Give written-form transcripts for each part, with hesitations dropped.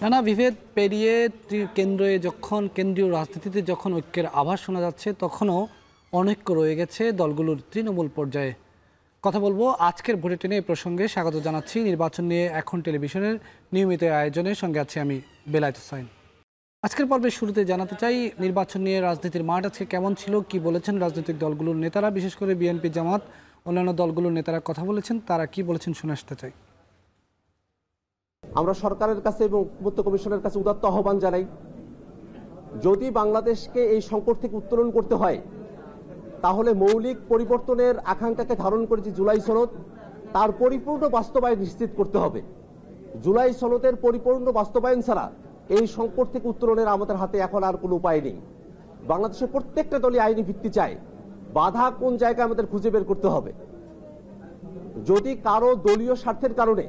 নানা বিভেদ পেরিয়ে কেন্দ্রীয় রাজনীতিতে যখন ঐক্যের আভাস শোনা যাচ্ছে, তখনও অনৈক্য রয়ে গেছে দলগুলোর তৃণমূল পর্যায়ে। কথা বলবো আজকের বুলেটিনে এই প্রসঙ্গে। স্বাগত জানাচ্ছি নির্বাচন নিয়ে এখন টেলিভিশনের নিয়মিত আয়োজনের সঙ্গে আছি আমি বেলায়েত হোসাইন। আজকের পর্বের শুরুতে জানাতে চাই নির্বাচন নিয়ে রাজনীতির মাঠ আজকে কেমন ছিল, কি বলেছেন রাজনৈতিক দলগুলোর নেতারা, বিশেষ করে বিএনপি, জামাত, অন্যান্য দলগুলোর নেতারা কথা বলেছেন, তারা কি বলেছেন শুনে আসতে চাই। আমরা সরকারের কাছে এবং ঐক্যমত্য কমিশনের কাছে উদাত্ত আহ্বান জানাই, যদি বাংলাদেশকে এই সংকট থেকে উত্তোলন করতে হয় তাহলে মৌলিক পরিবর্তনের আকাঙ্ক্ষাকে ধারণ করে যে জুলাই সনদ, তার পরিপূর্ণ বাস্তবায়ন নিশ্চিত করতে হবে। জুলাই সনদের পরিপূর্ণ বাস্তবায়ন ছাড়া এই সংকট থেকে উত্তোলনের আমাদের হাতে এখন আর কোনো উপায় নেই। বাংলাদেশের প্রত্যেকটা দলই আইনি ভিত্তি চায়, বাধা কোন জায়গায় আমাদের খুঁজে বের করতে হবে। যদি কারো দলীয় স্বার্থের কারণে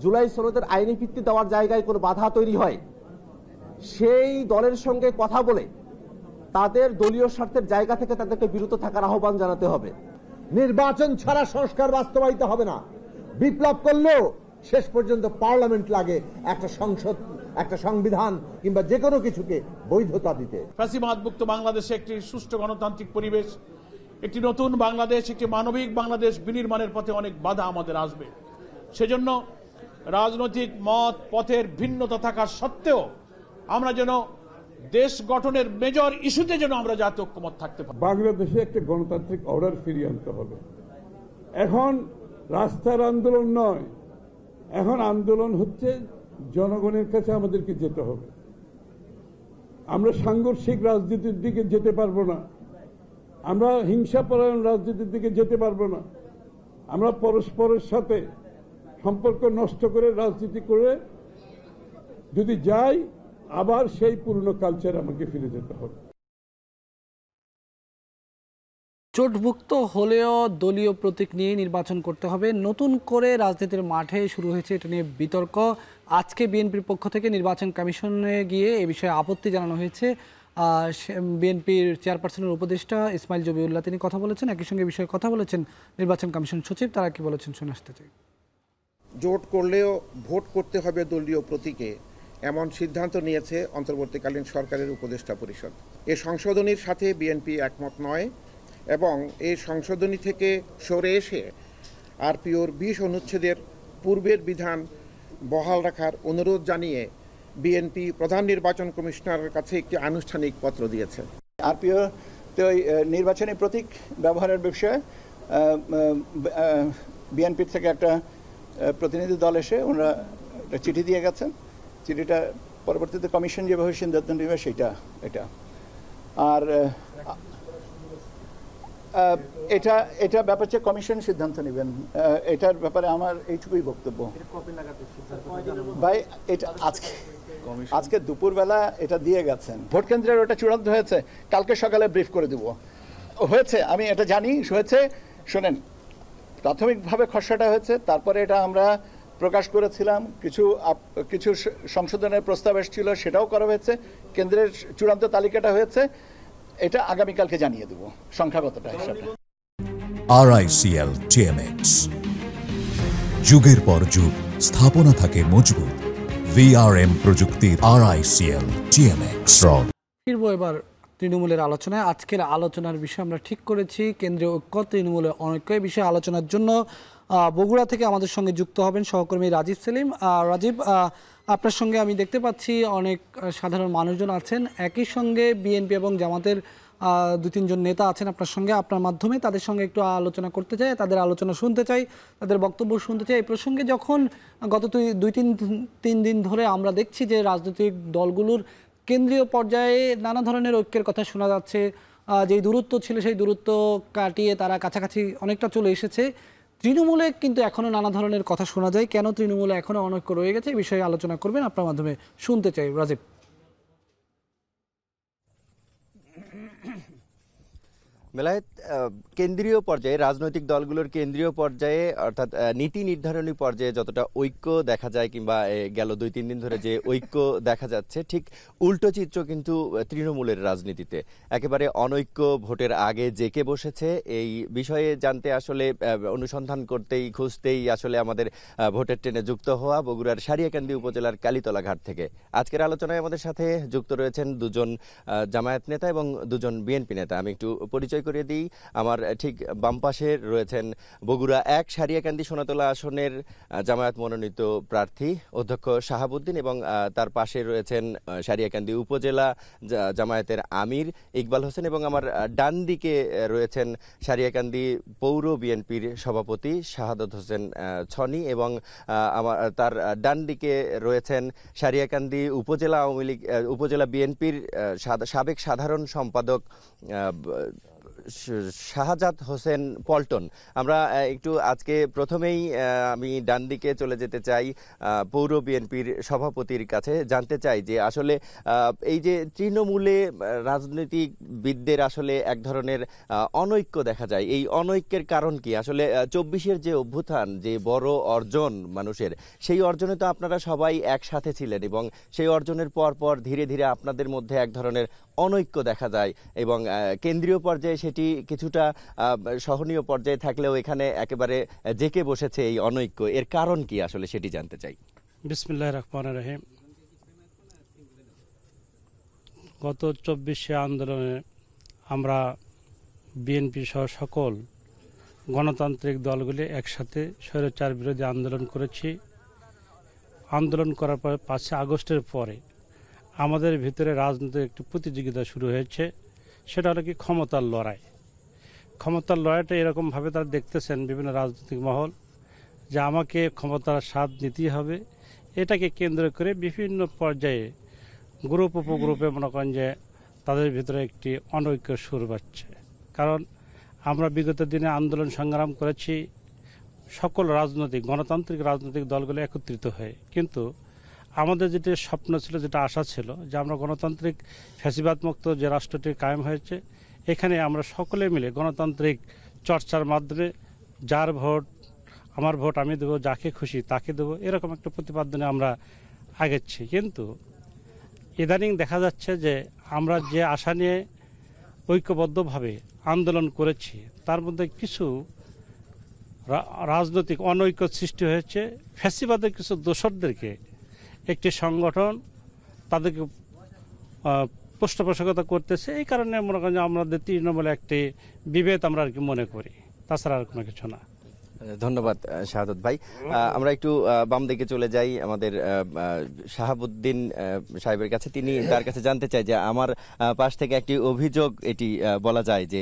জুলাই সনদের আইনি ভিত্তি দেওয়ার জায়গায় কোনো বাধা তৈরি হয়, সেই দলের সঙ্গে কথা বলে তাদের দলীয় স্বার্থের জায়গা থেকে তাদেরকে বিরত থাকার আহ্বান জানাতে হবে। নির্বাচন ছাড়া সংস্কার বাস্তবায়িত হবে না। বিপ্লব করলেও শেষ পর্যন্ত পার্লামেন্ট লাগে, একটা সংসদ, একটা সংবিধান কিংবা যে কোনো কিছুকে বৈধতা দিতে। ফ্যাসিবাদমুক্ত বাংলাদেশে একটি সুষ্ঠু গণতান্ত্রিক পরিবেশ, একটি নতুন বাংলাদেশ, একটি মানবিক বাংলাদেশ বিনির্মাণের পথে অনেক বাধা আমাদের আসবে। সেজন্য রাজনৈতিক মত পথের ভিন্নতা থাকা সত্ত্বেও আমরা যেন দেশ গঠনের মেজর ইস্যুতে যেন আমরা জাতীয় ঐক্যমত থাকতে পারি। বাংলাদেশে একটা গণতান্ত্রিক অর্ডার ফিরিয়ে আনতে হবে। এখন রাস্তার আন্দোলন নয়, এখন আন্দোলন হচ্ছে জনগণের কাছে আমাদেরকে যেতে হবে। আমরা সাংঘর্ষিক রাজনীতির দিকে যেতে পারবো না, আমরা হিংসাপরায়ণ রাজনীতির দিকে যেতে পারবো না। আমরা পরস্পরের সাথে সম্পর্ক নষ্ট করে রাজনীতি করে যদি যাই, আবার সেই পুরনো কালচার আমাকে ফিরে যেতে হবে। জোটভুক্ত হলেও দলীয় প্রতীক নিয়ে নির্বাচন করতে হবে, নতুন করে রাজনীতির মাঠে শুরু হয়েছে এটা নিয়ে বিতর্ক। আজকে বিএনপির পক্ষ থেকে নির্বাচন কমিশনে গিয়ে এ বিষয়ে আপত্তি জানানো হয়েছে। বিএনপির চেয়ারপারসনের উপদেষ্টা ইসমাইল জবিউল্লাহ তিনি কথা বলেছেন, একই সঙ্গে বিষয়ে কথা বলেছেন নির্বাচন কমিশন সচিব। তারা কি বলেছেন শুনে আসতে চাই। জোট করলেও ভোট করতে হবে দলীয় প্রতীকে, এমন সিদ্ধান্ত নিয়েছে অন্তর্বর্তীকালীন সরকারের উপদেষ্টা পরিষদ। এ সংশোধনীর সাথে বিএনপি একমত নয় এবং এই সংশোধনী থেকে সরে এসে আরপিওর 20 অনুচ্ছেদের পূর্বের বিধান বহাল রাখার অনুরোধ জানিয়ে বিএনপি প্রধান নির্বাচন কমিশনারের কাছে একটি আনুষ্ঠানিক পত্র দিয়েছে। আরপিও তো নির্বাচনী প্রতীক ব্যবহারের বিষয়ে বিএনপির থেকে একটা প্রতিনিধি দল এসে ওনারা একটা চিঠি দিয়ে গেছেন। চিঠিটা পরবর্তীতে কমিশন যেভাবে সিদ্ধান্ত নেবে সেটা এটা। আর এটা ব্যাপার হচ্ছে কমিশন সিদ্ধান্ত নেবেন। এটার ব্যাপারে আমার এইটুকুই বক্তব্য। ভাই এটা আজকে দুপুরবেলা এটা দিয়ে গেছেন, ভোট কেন্দ্রের ওটা চূড়ান্ত হয়েছে, কালকে সকালে ব্রিফ করে দেব। হয়েছে, আমি এটা জানি হয়েছে। শোনেন, প্রাথমিকভাবে খসড়াটা হয়েছে, তারপরে এটা আমরা প্রকাশ করেছিলাম, কিছু সংশোধনের প্রস্তাব এসেছিল, সেটাও করা হয়েছে, কেন্দ্রের চূড়ান্ত তালিকাটা হয়েছে। এটা আগামীকালকে জানিয়ে দেব সংখ্যাগতটা হিসাবে। RICL TMX, যুগের পর যুগ স্থাপনা থাকে মজবুত। VRM প্রযুক্তির RICL TMX। ফিরবো এবার তৃণমূলের আলোচনায়। আজকের আলোচনার বিষয় আমরা ঠিক করেছি কেন্দ্রীয় ঐক্য, তৃণমূলের অনৈক্য। এই বিষয়ে আলোচনার জন্য বগুড়া থেকে আমাদের সঙ্গে যুক্ত হবেন সহকর্মী রাজীব সেলিম। রাজীব, আপনার সঙ্গে আমি দেখতে পাচ্ছি অনেক সাধারণ মানুষজন আছেন, একই সঙ্গে বিএনপি এবং জামাতের 2-3 জন নেতা আছেন আপনার সঙ্গে। আপনার মাধ্যমে তাদের সঙ্গে একটু আলোচনা করতে চাই, তাদের আলোচনা শুনতে চাই, তাদের বক্তব্য শুনতে চাই। এই প্রসঙ্গে যখন গত 2-3 দিন ধরে আমরা দেখছি যে রাজনৈতিক দলগুলোর কেন্দ্রীয় পর্যায়ে নানা ধরনের ঐক্যের কথা শোনা যাচ্ছে, যেই দূরত্ব ছিল সেই দূরত্ব কাটিয়ে তারা কাছাকাছি অনেকটা চলে এসেছে। তৃণমূলে কিন্তু এখনও নানা ধরনের কথা শোনা যায়, কেন তৃণমূলে এখনও অনৈক্য রয়ে গেছে এই বিষয়ে আলোচনা করবেন, আপনার মাধ্যমে শুনতে চাই রাজীব। বেলায়েত, কেন্দ্রীয় পর্যায়ে রাজনৈতিক দলগুলোর কেন্দ্রীয় পর্যায়ে অর্থাৎ নীতি নির্ধারণী পর্যায়ে যতটা ঐক্য দেখা যায় কিংবা গেল 2-3 দিন ধরে যে ঐক্য দেখা যাচ্ছে, ঠিক উল্টো চিত্র কিন্তু তৃণমূলের রাজনীতিতে। একেবারে অনৈক্য ভোটের আগে জেকে বসেছে। এই বিষয়ে জানতে আসলে অনুসন্ধান করতেই খুঁজতেই আসলে আমাদের ভোটের ট্রেনে যুক্ত হওয়া বগুড়ার সারিয়াকান্দি উপজেলার কালীতলা ঘাট থেকে। আজকের আলোচনায় আমাদের সাথে যুক্ত রয়েছেন 2 জন জামায়াত নেতা এবং 2 জন বিএনপি নেতা। আমি একটু পরিচয় করিয়ে দিই। আমার ঠিক বাম পাশে রয়েছেন বগুড়া 1 সারিয়াকান্দি সোনাতলা আসনের জামায়াত মনোনীত প্রার্থী অধ্যক্ষ শাহাবুদ্দিন এবং তার পাশে রয়েছেন সারিয়াকান্দি উপজেলা জামায়াতের আমির ইকবাল হোসেন এবং আমার ডান দিকে রয়েছেন সারিয়াকান্দি পৌর বিএনপির সভাপতি শাহাদত হোসেন ছনি এবং তার ডান দিকে রয়েছেন সারিয়াকান্দি উপজেলা আওয়ামী লীগ উপজেলা বিএনপির সাবেক সাধারণ সম্পাদক শাহজাদ হোসেন পল্টন। আমরা একটু আজকে প্রথমেই আমি ডান দিকে চলে যেতে চাই পৌর বিএনপির সভাপতির কাছে, জানতে চাই যে আসলে এই যে তৃণমূলে রাজনীতিবিদদের আসলে এক ধরনের অনৈক্য দেখা যায়, এই অনৈক্যের কারণ কি? আসলে 24-এর যে অভ্যুত্থান, যে বড় অর্জন মানুষের, সেই অর্জনে তো আপনারা সবাই একসাথে ছিলেন এবং সেই অর্জনের পর পর ধীরে ধীরে আপনাদের মধ্যে এক ধরনের অনৈক্য দেখা যায় এবং কেন্দ্রীয় পর্যায়ে সেটি কিছুটা সহনীয় পর্যায়ে থাকলেও এখানে একেবারে জেকে বসেছে এই অনৈক্য। এর কারণ কি আসলে সেটি জানতে চাই। বিসমিল্লাহির রহমানির রহিম। গত 24শে আন্দোলনে আমরা বিএনপি সহ সকল গণতান্ত্রিক দলগুলি একসাথে স্বৈরাচার বিরোধী আন্দোলন করেছি। আন্দোলন করার পর 5 আগস্টের পরে আমাদের ভিতরে রাজনৈতিক একটি প্রতিযোগিতা শুরু হয়েছে। সেটা হলো কি ক্ষমতার লড়াই। ক্ষমতার লড়াইটা এরকমভাবে তারা দেখতেছেন বিভিন্ন রাজনৈতিক মহল, যে আমাকে ক্ষমতার স্বাদ নিতেই হবে। এটাকে কেন্দ্র করে বিভিন্ন পর্যায়ে গ্রুপ উপগ্রুপে মনে করেন যে তাদের ভিতরে একটি অনৈক্য সুর বাজছে। কারণ আমরা বিগত দিনে আন্দোলন সংগ্রাম করেছি সকল রাজনৈতিক গণতান্ত্রিক রাজনৈতিক দলগুলো একত্রিত হয়ে, কিন্তু আমাদের যেটা স্বপ্ন ছিল, যেটা আশা ছিল যে আমরা গণতান্ত্রিক ফ্যাসিবাদমুক্ত যে রাষ্ট্রটি কায়েম হয়েছে, এখানে আমরা সকলে মিলে গণতান্ত্রিক চর্চার মাধ্যমে যার ভোট আমার ভোট আমি দেবো, যাকে খুশি তাকে দেবো, এরকম একটা প্রতিপাদনে আমরা আগেছি। কিন্তু ইদানিং দেখা যাচ্ছে যে আমরা যে আশা নিয়ে ঐক্যবদ্ধভাবে আন্দোলন করেছি তার মধ্যে কিছু রাজনৈতিক অনৈক্য সৃষ্টি হয়েছে। ফ্যাসিবাদের কিছু দোসরদেরকে একটি সংগঠন তাদেরকে পৃষ্ঠপোষকতা করতেছে। এই কারণে মনে করেন যে আমাদের তৃণমূলে একটি বিভেদ আমরা আর কি মনে করি, তাছাড়া আর কোনো কিছু না। ধন্যবাদ শাহাদত ভাই। আমরা একটু বাম দিকে চলে যাই আমাদের শাহাবুদ্দিন সাহেবের কাছে। তিনি তার কাছে জানতে চাই যে আমার পাশ থেকে একটি অভিযোগ এটি বলা যায় যে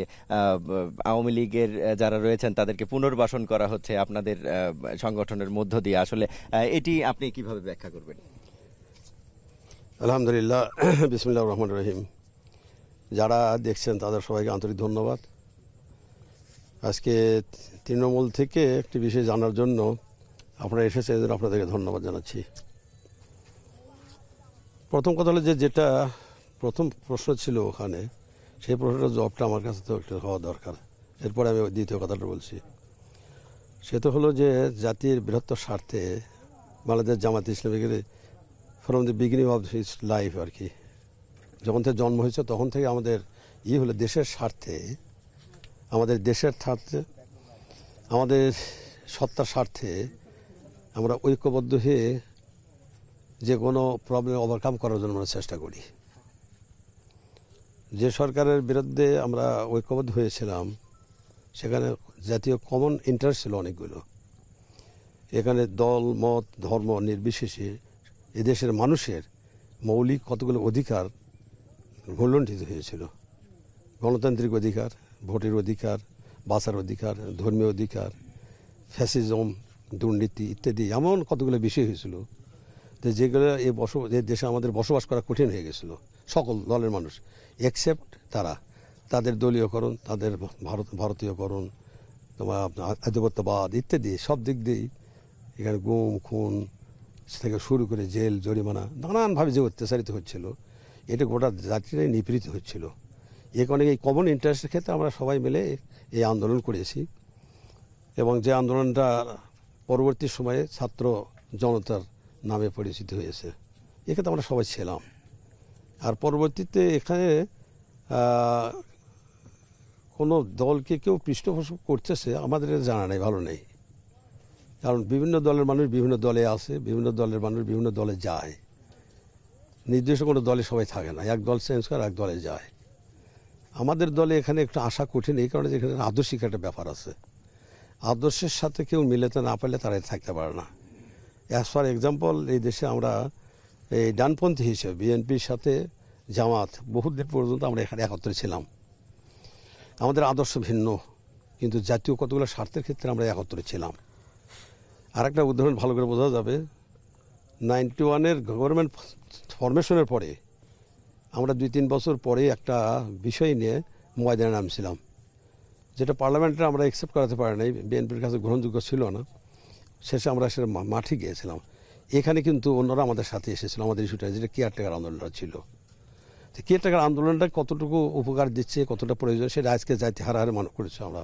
আওয়ামী লীগের যারা রয়েছেন তাদেরকে পুনর্বাসন করা হচ্ছে আপনাদের সংগঠনের মধ্য দিয়ে। আসলে এটি আপনি কিভাবে ব্যাখ্যা করবেন? আলহামদুলিল্লাহ, বিসমিল্লাহির রহমানির রহিম। যারা দেখছেন তাদের সবাইকে আন্তরিক ধন্যবাদ। আজকে তৃণমূল থেকে একটি বিষয় জানার জন্য আপনারা এসেছেন, এদের আপনাদেরকে ধন্যবাদ জানাচ্ছি। প্রথম কথা হলো যেটা প্রথম প্রশ্ন ছিল ওখানে, সেই প্রশ্নটার জবাবটা আমার কাছে তো একটু হওয়া দরকার। এরপরে আমি দ্বিতীয় কথাটা বলছি। সে তো হলো যে জাতির বৃহত্তর স্বার্থে বাংলাদেশ জামাত ইসলামীর from the beginning of his life আর কি, যখন থেকে জন্ম হয়েছে তখন থেকে আমাদের হলো দেশের স্বার্থে, আমাদের দেশের স্বার্থে, আমাদের সত্তার স্বার্থে আমরা ঐক্যবদ্ধ হয়ে যে কোনো প্রবলেম ওভারকাম করার জন্য আমরা চেষ্টা করি। যে সরকারের বিরুদ্ধে আমরা ঐক্যবদ্ধ হয়েছিলাম সেখানে জাতীয় কমন ইন্টারেস্ট ছিল অনেকগুলো। এখানে দল মত ধর্ম নির্বিশেষে এদেশের মানুষের মৌলিক কতগুলো অধিকার ভুলণ্ঠিত হয়েছিল। গণতান্ত্রিক অধিকার, ভোটের অধিকার, বাঁচার অধিকার, ধর্মীয় অধিকার, ফ্যাসিজম, দুর্নীতি ইত্যাদি এমন কতগুলো বিষয় হয়েছিল যেগুলো এই দেশে আমাদের বসবাস করা কঠিন হয়ে গেছিলো। সকল দলের মানুষ এক্সেপ্ট তাদের দলীয়করণ, তাদের ভারতীয়করণ, তোমার আধিপত্যবাদ ইত্যাদি সব দিক দিয়েই এখানে গুম খুন থেকে শুরু করে জেল জরিমানা নানানভাবে যে অত্যাচারিত হচ্ছিল, এটা গোটা জাতিটাই নিপীড়িত হচ্ছিল। এই কারণে এই কমন ইন্টারেস্টের ক্ষেত্রে আমরা সবাই মিলে এই আন্দোলন করেছি এবং যে আন্দোলনটা পরবর্তী সময়ে ছাত্র জনতার নামে পরিচিত হয়েছে, এক্ষেত্রে আমরা সবাই ছিলাম। আর পরবর্তীতে এখানে কোনো দলকে কেউ পৃষ্ঠপোষক করতেছে আমাদের জানা নেই, ভালো নেই। কারণ বিভিন্ন দলের মানুষ বিভিন্ন দলে আছে, বিভিন্ন দলের মানুষ বিভিন্ন দলে যায়, নির্দিষ্ট কোনো দলে সবাই থাকে না, এক দল চেঞ্জ করে এক দলে যায়। আমাদের দলে এখানে একটু আশা কঠিন, এই কারণে এখানে আদর্শিক একটা ব্যাপার আছে। আদর্শের সাথে কেউ মিলাতে না পারলে তারা থাকতে পারে না। অ্যাজ ফর এক্সাম্পল, এই দেশে আমরা এই ডানপন্থী হিসেবে বিএনপির সাথে জামাত বহুদিন পর্যন্ত আমরা এখানে একত্রে ছিলাম। আমাদের আদর্শ ভিন্ন, কিন্তু জাতীয় কতগুলো স্বার্থের ক্ষেত্রে আমরা একত্রে ছিলাম। আর একটা উদাহরণ ভালো করে বোঝা যাবে, 91-এর গভর্নমেন্ট ফরমেশনের পরে আমরা 2-3 বছর পরে একটা বিষয় নিয়ে ময়দানে নামছিলাম, যেটা পার্লামেন্টে আমরা অ্যাকসেপ্ট করাতে পারি নাই, বিএনপির কাছে গ্রহণযোগ্য ছিল না। শেষে আমরা সেটা মাঠে গিয়েছিলাম। এখানে কিন্তু অন্যরা আমাদের সাথে এসেছিল, আমাদের ইস্যুটা যেটা কেয়ারটেকার আন্দোলনটা ছিল। তো কেয়ারটেকার আন্দোলনটা কতটুকু উপকার দিচ্ছে, কতটা প্রয়োজন, সেটা আজকে যাইতে হারে হারে মনে করেছি আমরা।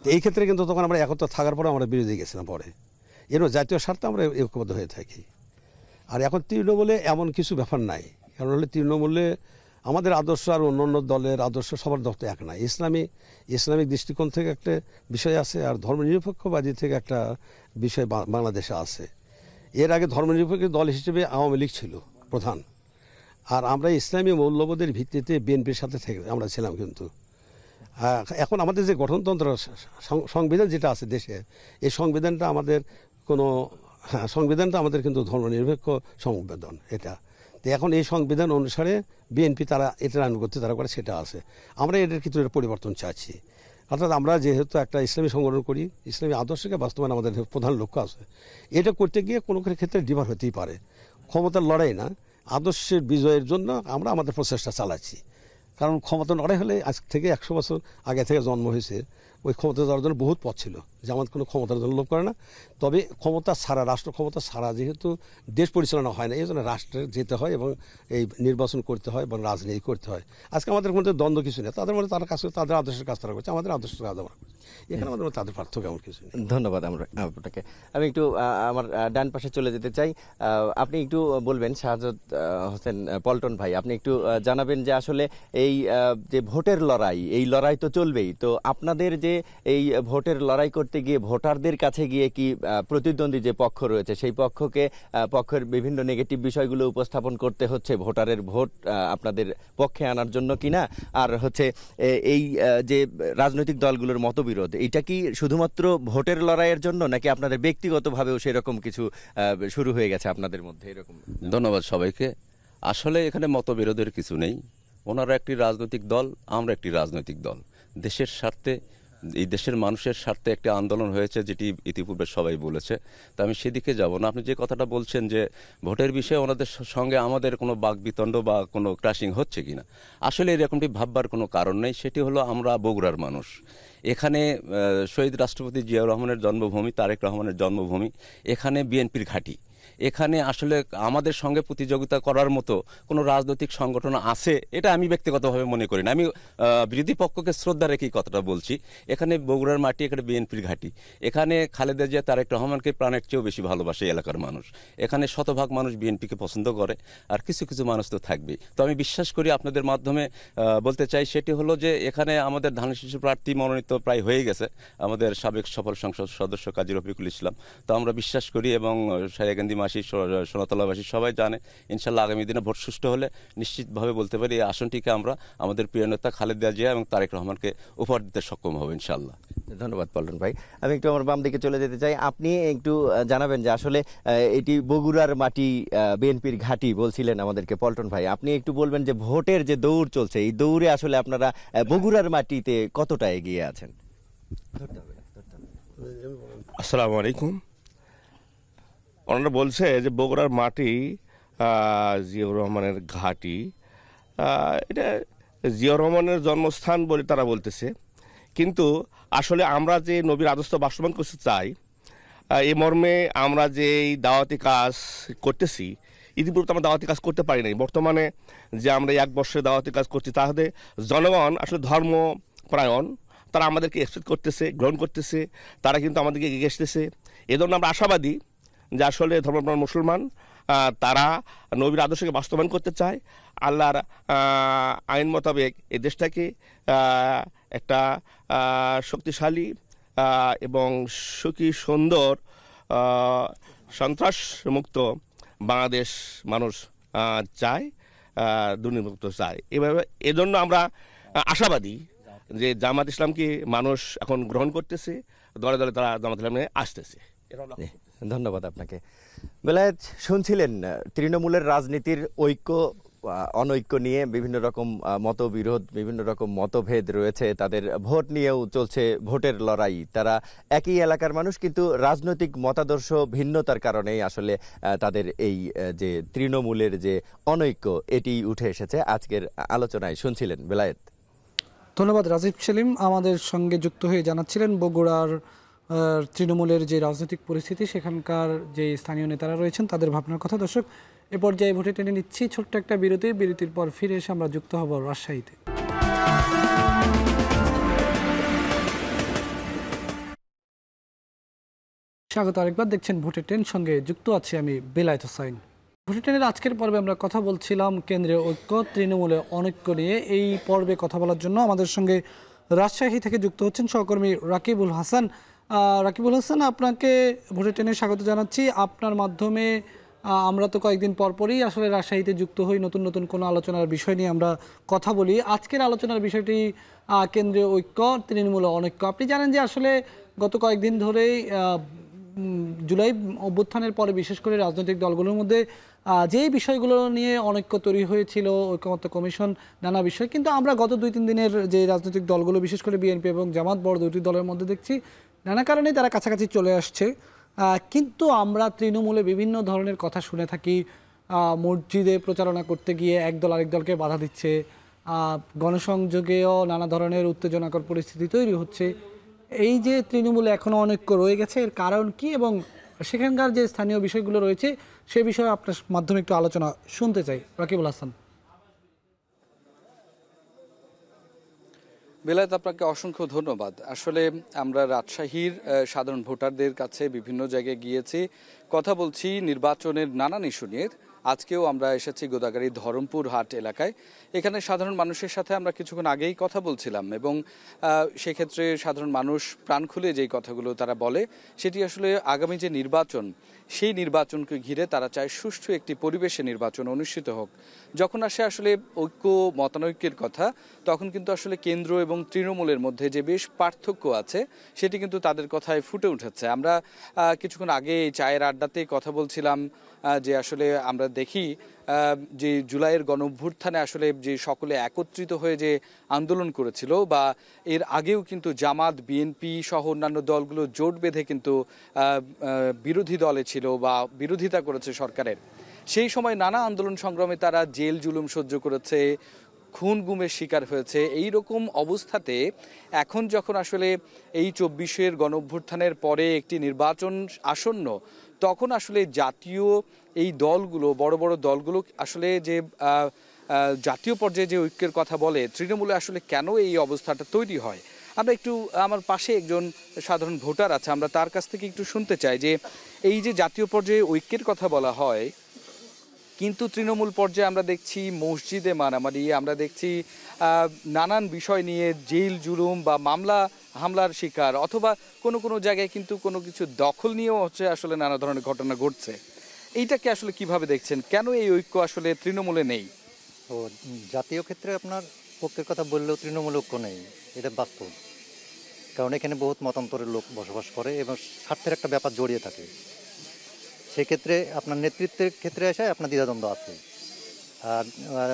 তো এই ক্ষেত্রে কিন্তু তখন আমরা একত্র থাকার পরে আমরা বিরোধী গেছিলাম, পরে এর জাতীয় স্বার্থে আমরা ঐক্যবদ্ধ হয়ে থাকি। আর এখন তৃণমূলে এমন কিছু ব্যাপার নাই, কারণ হলে তৃণমূলে আমাদের আদর্শ আর অন্য দলের আদর্শ সবার দপ্তর এক নাই। ইসলামিক দৃষ্টিকোণ থেকে একটা বিষয় আছে, আর ধর্মনিরপেক্ষবাদী থেকে একটা বিষয় বাংলাদেশে আছে। এর আগে ধর্মনিরপেক্ষ দল হিসেবে আওয়ামী লীগ ছিল প্রধান, আর আমরা ইসলামী মূল্যবোধের ভিত্তিতে বিএনপির সাথে থেকে আমরা ছিলাম। কিন্তু এখন আমাদের যে গঠনতন্ত্র সংবিধান যেটা আছে দেশে, এই সংবিধানটা আমাদের সংবিধানটা আমাদের কিন্তু ধর্মনিরপেক্ষ সংবিধান এটা। তো এখন এই সংবিধান অনুসারে বিএনপি তারা এটার আনুগত্য তারা করে, সেটা আছে। আমরা এটার কিছু পরিবর্তন চাচ্ছি। অর্থাৎ আমরা যেহেতু একটা ইসলামী সংগঠন করি, ইসলামী আদর্শকে বাস্তবায়ন আমাদের প্রধান লক্ষ্য আছে। এটা করতে গিয়ে কোনো ক্ষেত্রে ডিভার হতেই পারে, ক্ষমতার লড়াই না, আদর্শের বিজয়ের জন্য আমরা আমাদের প্রচেষ্টা চালাচ্ছি। কারণ ক্ষমতা লড়াই হলে আজ থেকে 100 বছর আগে থেকে জন্ম হয়েছে, ওই ক্ষমতা যাওয়ার জন্য বহুত পথ ছিল। জামাত কোনো ক্ষমতার জন্য লোভ করে না, তবে ক্ষমতা ছাড়া, রাষ্ট্র ক্ষমতা ছাড়া যেহেতু দেশ পরিচালনা হয় না, এই জন্য রাষ্ট্রের যেতে হয় এবং এই নির্বাচন করতে হয় এবং রাজনীতি করতে হয়। আজকে আমাদের মধ্যে দ্বন্দ্ব কিছু নেই, তাদের মধ্যে তারা কাজ করে, তাদের আদর্শের কাজ তারা করছে, আমাদের আদর্শের কাজ আমরা করছি। এখানে আমাদের মধ্যে তাদের পার্থক্য এমন কিছু নেই। ধন্যবাদ আপনাকে। আমি একটু আমার ডান পাশে চলে যেতে চাই। আপনি একটু বলবেন, শাহাদাত হোসেন পল্টন ভাই, আপনি একটু জানাবেন যে আসলে এই যে ভোটের লড়াই, এই লড়াই তো চলবেই, তো আপনাদের যে এই ভোটের লড়াই করতে গিয়ে ভোটারদের কাছে গিয়ে কি প্রতিদ্বন্দ্বী যে পক্ষ রয়েছে সেই পক্ষের বিভিন্ন নেগেটিভ বিষয়গুলো উপস্থাপন করতে হচ্ছে ভোটারের ভোট আপনাদের পক্ষে আনার জন্য কিনা? আর হচ্ছে এই যে রাজনৈতিক দলগুলোর মতবিরোধ, এটা কি শুধুমাত্র ভোটের লড়াইয়ের জন্য, নাকি আপনাদের ব্যক্তিগতভাবেও সেরকম কিছু শুরু হয়ে গেছে আপনাদের মধ্যে এরকম? ধন্যবাদ সবাইকে। আসলে এখানে মতবিরোধের কিছু নেই। ওনারা একটি রাজনৈতিক দল, আমরা একটি রাজনৈতিক দল। দেশের স্বার্থে, এই দেশের মানুষের স্বার্থে একটি আন্দোলন হয়েছে, যেটি ইতিপূর্বে সবাই বলেছে। তা আমি সেদিকে যাব না। আপনি যে কথাটা বলছেন যে ভোটের বিষয়ে ওনাদের সঙ্গে আমাদের কোনো বাকবিতণ্ড বা কোনো ক্রাশিং হচ্ছে কিনা, আসলে এরকমটি ভাববার কোনো কারণ নেই। সেটি হলো আমরা বগুড়ার মানুষ। এখানে শহীদ রাষ্ট্রপতি জিয়াউর রহমানের জন্মভূমি, তারেক রহমানের জন্মভূমি, এখানে বিএনপির ঘাঁটি। এখানে আসলে আমাদের সঙ্গে প্রতিযোগিতা করার মতো কোনো রাজনৈতিক সংগঠন আছে এটা আমি ব্যক্তিগতভাবে মনে করি না। আমি বিরোধী পক্ষকে শ্রদ্ধা রেখেই কথাটা বলছি। এখানে বগুড়ার মাটি, এখানে বিএনপির ঘাঁটি। এখানে খালেদা জিয়া, তারেক রহমানকে প্রাণের চেয়েও বেশি ভালোবাসে এলাকার মানুষ। এখানে শতভাগ মানুষ বিএনপিকে পছন্দ করে, আর কিছু কিছু মানুষ তো থাকবেই। তো আমি বিশ্বাস করি আপনাদের মাধ্যমে বলতে চাই, সেটি হলো যে এখানে আমাদের ধানের শীর্ষ প্রার্থী মনোনীত প্রায় হয়ে গেছে, আমাদের সাবেক সফল সংসদ সদস্য কাজী রফিকুল ইসলাম। তো আমরা বিশ্বাস করি এবং সারিয়াকান্দি সোনাতলাবাসী সবাই জানে, ইনশাল্লাহ আগামী দিনে ভোট সুষ্ঠু হলে নিশ্চিতভাবে বলতে পারি এই আসনটিকে আমরা আমাদের প্রিয় নেতা খালেদা জিয়া এবং তারেক রহমানকে উপহার দিতে সক্ষম হব ইনশাল্লাহ। ধন্যবাদ পল্টন ভাই। আমি একটু আমার বাম দিকে চলে যেতে চাই। আপনি একটু জানাবেন যে আসলে এটি বগুড়ার মাটি, বিএনপির ঘাঁটি বলছিলেন আমাদেরকে পল্টন ভাই। আপনি একটু বলবেন যে ভোটের যে দৌড় চলছে, এই দৌড়ে আসলে আপনারা বগুড়ার মাটিতে কতটা এগিয়ে আছেন? আসসালামু আলাইকুম। ওনারা বলছে যে বগুড়ার মাটি জিয়াউর রহমানের ঘাঁটি, এটা জিয়াউর রহমানের জন্মস্থান বলে তারা বলতেছে, কিন্তু আসলে আমরা যে নবীর আদর্শ বাস্তবায়ন করতে চাই, এই মর্মে আমরা যে এই দাওয়াতি কাজ করতেছি, ইতিপূর্বে আমরা দাওয়াতি কাজ করতে পারি নাই। বর্তমানে যে আমরা 1 বছরে দাওয়াতি কাজ করছি, তাহলে জনগণ আসলে ধর্মপরায়ণ, তারা আমাদেরকে এক্সপেক্ট করতেছে, গ্রহণ করতেছে, তারা কিন্তু আমাদেরকে এগিয়ে আসতেছে। এজন্য আমরা আশাবাদী যে আসলে ধর্মপ্রাণ মুসলমান তারা নবীর আদর্শকে বাস্তবায়ন করতে চায়। আল্লাহর আইন মোতাবেক এই দেশটাকে একটা শক্তিশালী এবং সুখী সুন্দর সন্ত্রাসমুক্ত বাংলাদেশ মানুষ চায়, দুর্নীতিমুক্ত চায়। এভাবে এজন্য আমরা আশাবাদী যে জামাত ইসলামকে মানুষ এখন গ্রহণ করতেছে, দলে দলে তারা জামাত ইসলামে আসতেছে। ধন্যবাদ আপনাকে। বেলায়েত, শুনছিলেন তৃণমূলের রাজনীতির ঐক্য অনৈক্য নিয়ে বিভিন্ন রকম মতবিরোধ, বিভিন্ন রকম মতভেদ রয়েছে, তাদের ভোট নিয়েও চলছে ভোটের লড়াই। তারা একই এলাকার মানুষ, কিন্তু রাজনৈতিক মতাদর্শ ভিন্নতার কারণেই আসলে তাদের এই যে তৃণমূলের যে অনৈক্য, এটি উঠে এসেছে আজকের আলোচনায়। শুনছিলেন বেলায়েত। ধন্যবাদ রাজীব সেলিম আমাদের সঙ্গে যুক্ত হয়ে জানাচ্ছিলেন বগুড়ার তৃণমূলের যে রাজনৈতিক পরিস্থিতি, সেখানকার যে স্থানীয় নেতারা রয়েছেন তাদের ভাবনার কথা। দর্শক, এ পর্যায়ে ভোটে টেনে নিচ্ছি ছোট্ট একটা বিরতির পর ফিরে এসে আমরা যুক্ত হব রাজশাহীতে। স্বাগত আরেকবার, দেখছেন ভোটে টেন, সঙ্গে যুক্ত আছি আমি বেলায়েত হোসাইন। ভোটে টেনের আজকের পর্বে আমরা কথা বলছিলাম কেন্দ্রীয় ঐক্য, তৃণমূলে অনৈক্য নিয়ে। এই পর্বে কথা বলার জন্য আমাদের সঙ্গে রাজশাহী থেকে যুক্ত হচ্ছেন সহকর্মী রাকিবুল হাসান। রাকিবুল হাসান, আপনাকে ভোটে টেনে স্বাগত জানাচ্ছি। আপনার মাধ্যমে আমরা তো কয়েকদিন পরপরই আসলে রাজশাহীতে যুক্ত হই, নতুন নতুন কোনো আলোচনার বিষয় নিয়ে আমরা কথা বলি। আজকের আলোচনার বিষয়টি কেন্দ্রীয় ঐক্য, তৃণমূল অনৈক্য। আপনি জানেন যে আসলে গত কয়েকদিন ধরেই জুলাই অভ্যুত্থানের পরে বিশেষ করে রাজনৈতিক দলগুলোর মধ্যে যেই বিষয়গুলো নিয়ে অনৈক্য তৈরি হয়েছিল, ঐকমত্য কমিশন, নানা বিষয়, কিন্তু আমরা গত 2-3 দিনের যে রাজনৈতিক দলগুলো, বিশেষ করে বিএনপি এবং জামাত, বড় দুটি দলের মধ্যে দেখছি নানা কারণেই তারা কাছাকাছি চলে আসছে। কিন্তু আমরা তৃণমূলে বিভিন্ন ধরনের কথা শুনে থাকি। মসজিদে প্রচারণা করতে গিয়ে একদল আরেক দলকে বাধা দিচ্ছে, গণসংযোগেও নানা ধরনের উত্তেজনাকর পরিস্থিতি তৈরি হচ্ছে। এই যে তৃণমূলে এখনও অনৈক্য রয়ে গেছে, এর কারণ কি এবং সেখানকার যে স্থানীয় বিষয়গুলো রয়েছে সে বিষয়ে আপনার মাধ্যমে একটু আলোচনা শুনতে চাই। রাকিবুল হাসান। বেলায়েত, আপনাকে অসংখ্য ধন্যবাদ। আসলে আমরা রাজশাহীর সাধারণ ভোটারদের কাছে বিভিন্ন জায়গায় গিয়েছি, কথা বলছি নির্বাচনের নানান ইস্যু নিয়ে। আজকেও আমরা এসেছি গোদাগাড়ী ধরমপুর হাট এলাকায়। এখানে সাধারণ মানুষের সাথে আমরা কিছুক্ষণ আগেই কথা বলছিলাম এবং সেক্ষেত্রে সাধারণ মানুষ প্রাণ খুলে যেই কথাগুলো তারা বলে, সেটি আসলে আগামী যে নির্বাচন, সেই নির্বাচনকে ঘিরে তারা চায় সুষ্ঠু একটি পরিবেশে নির্বাচন অনুষ্ঠিত হোক। যখন আসে আসলে ঐক্য মতানৈক্যের কথা, তখন কিন্তু আসলে কেন্দ্র এবং তৃণমূলের মধ্যে যে বেশ পার্থক্য আছে সেটি কিন্তু তাদের কথায় ফুটে উঠেছে। আমরা কিছুক্ষণ আগে চায়ের আড্ডাতে কথা বলছিলাম যে আসলে আমরা দেখি যে জুলাইয়ের গণঅভ্যুত্থানে আসলে যে সকলে একত্রিত হয়ে যে আন্দোলন করেছিল, বা এর আগেও কিন্তু জামাত, বিএনপি সহ অন্যান্য দলগুলো জোট বেঁধে কিন্তু বিরোধী দলে ছিল বা বিরোধিতা করেছে সরকারের। সেই সময় নানা আন্দোলন সংগ্রামে তারা জেল জুলুম সহ্য করেছে, খুন গুমের শিকার হয়েছে। এই রকম অবস্থাতে এখন যখন আসলে এই 24-এর গণঅভ্যুত্থানের পরে একটি নির্বাচন আসন্ন, তখন আসলে জাতীয় এই দলগুলো, বড় বড় দলগুলো আসলে যে জাতীয় পর্যায়ে যে ঐক্যের কথা বলে, তৃণমূলে আসলে কেন এই অবস্থাটা তৈরি হয়। আমরা একটু, আমার পাশে একজন সাধারণ ভোটার আছে, আমরা তার কাছ থেকে একটু শুনতে চাই যে এই যে জাতীয় পর্যায়ে ঐক্যের কথা বলা হয়, কিন্তু তৃণমূল পর্যায়ে আমরা দেখছি মসজিদে মারামারি, আমরা দেখছি নানান বিষয় নিয়ে জেল জুলুম বা মামলা হামলার শিকার, অথবা কোনো কোনো জায়গায় কিন্তু কোনো কিছু দখল নিয়েও হচ্ছে আসলে নানা ধরনের ঘটনা ঘটছে। এইটাকে আসলে কিভাবে দেখছেন? কেন এই ঐক্য আসলে তৃণমূলে নেই? ও জাতীয় ক্ষেত্রে আপনার পক্ষের কথা বললেও তৃণমূল ঐক্য নেই, এটা বাস্তব। কারণ এখানে বহুত মতান্তরের লোক বসবাস করে এবং স্বার্থের একটা ব্যাপার জড়িয়ে থাকে। সেক্ষেত্রে আপনার নেতৃত্বের ক্ষেত্রে এসে আপনার দ্বিধাদ্বন্দ্ব আছে,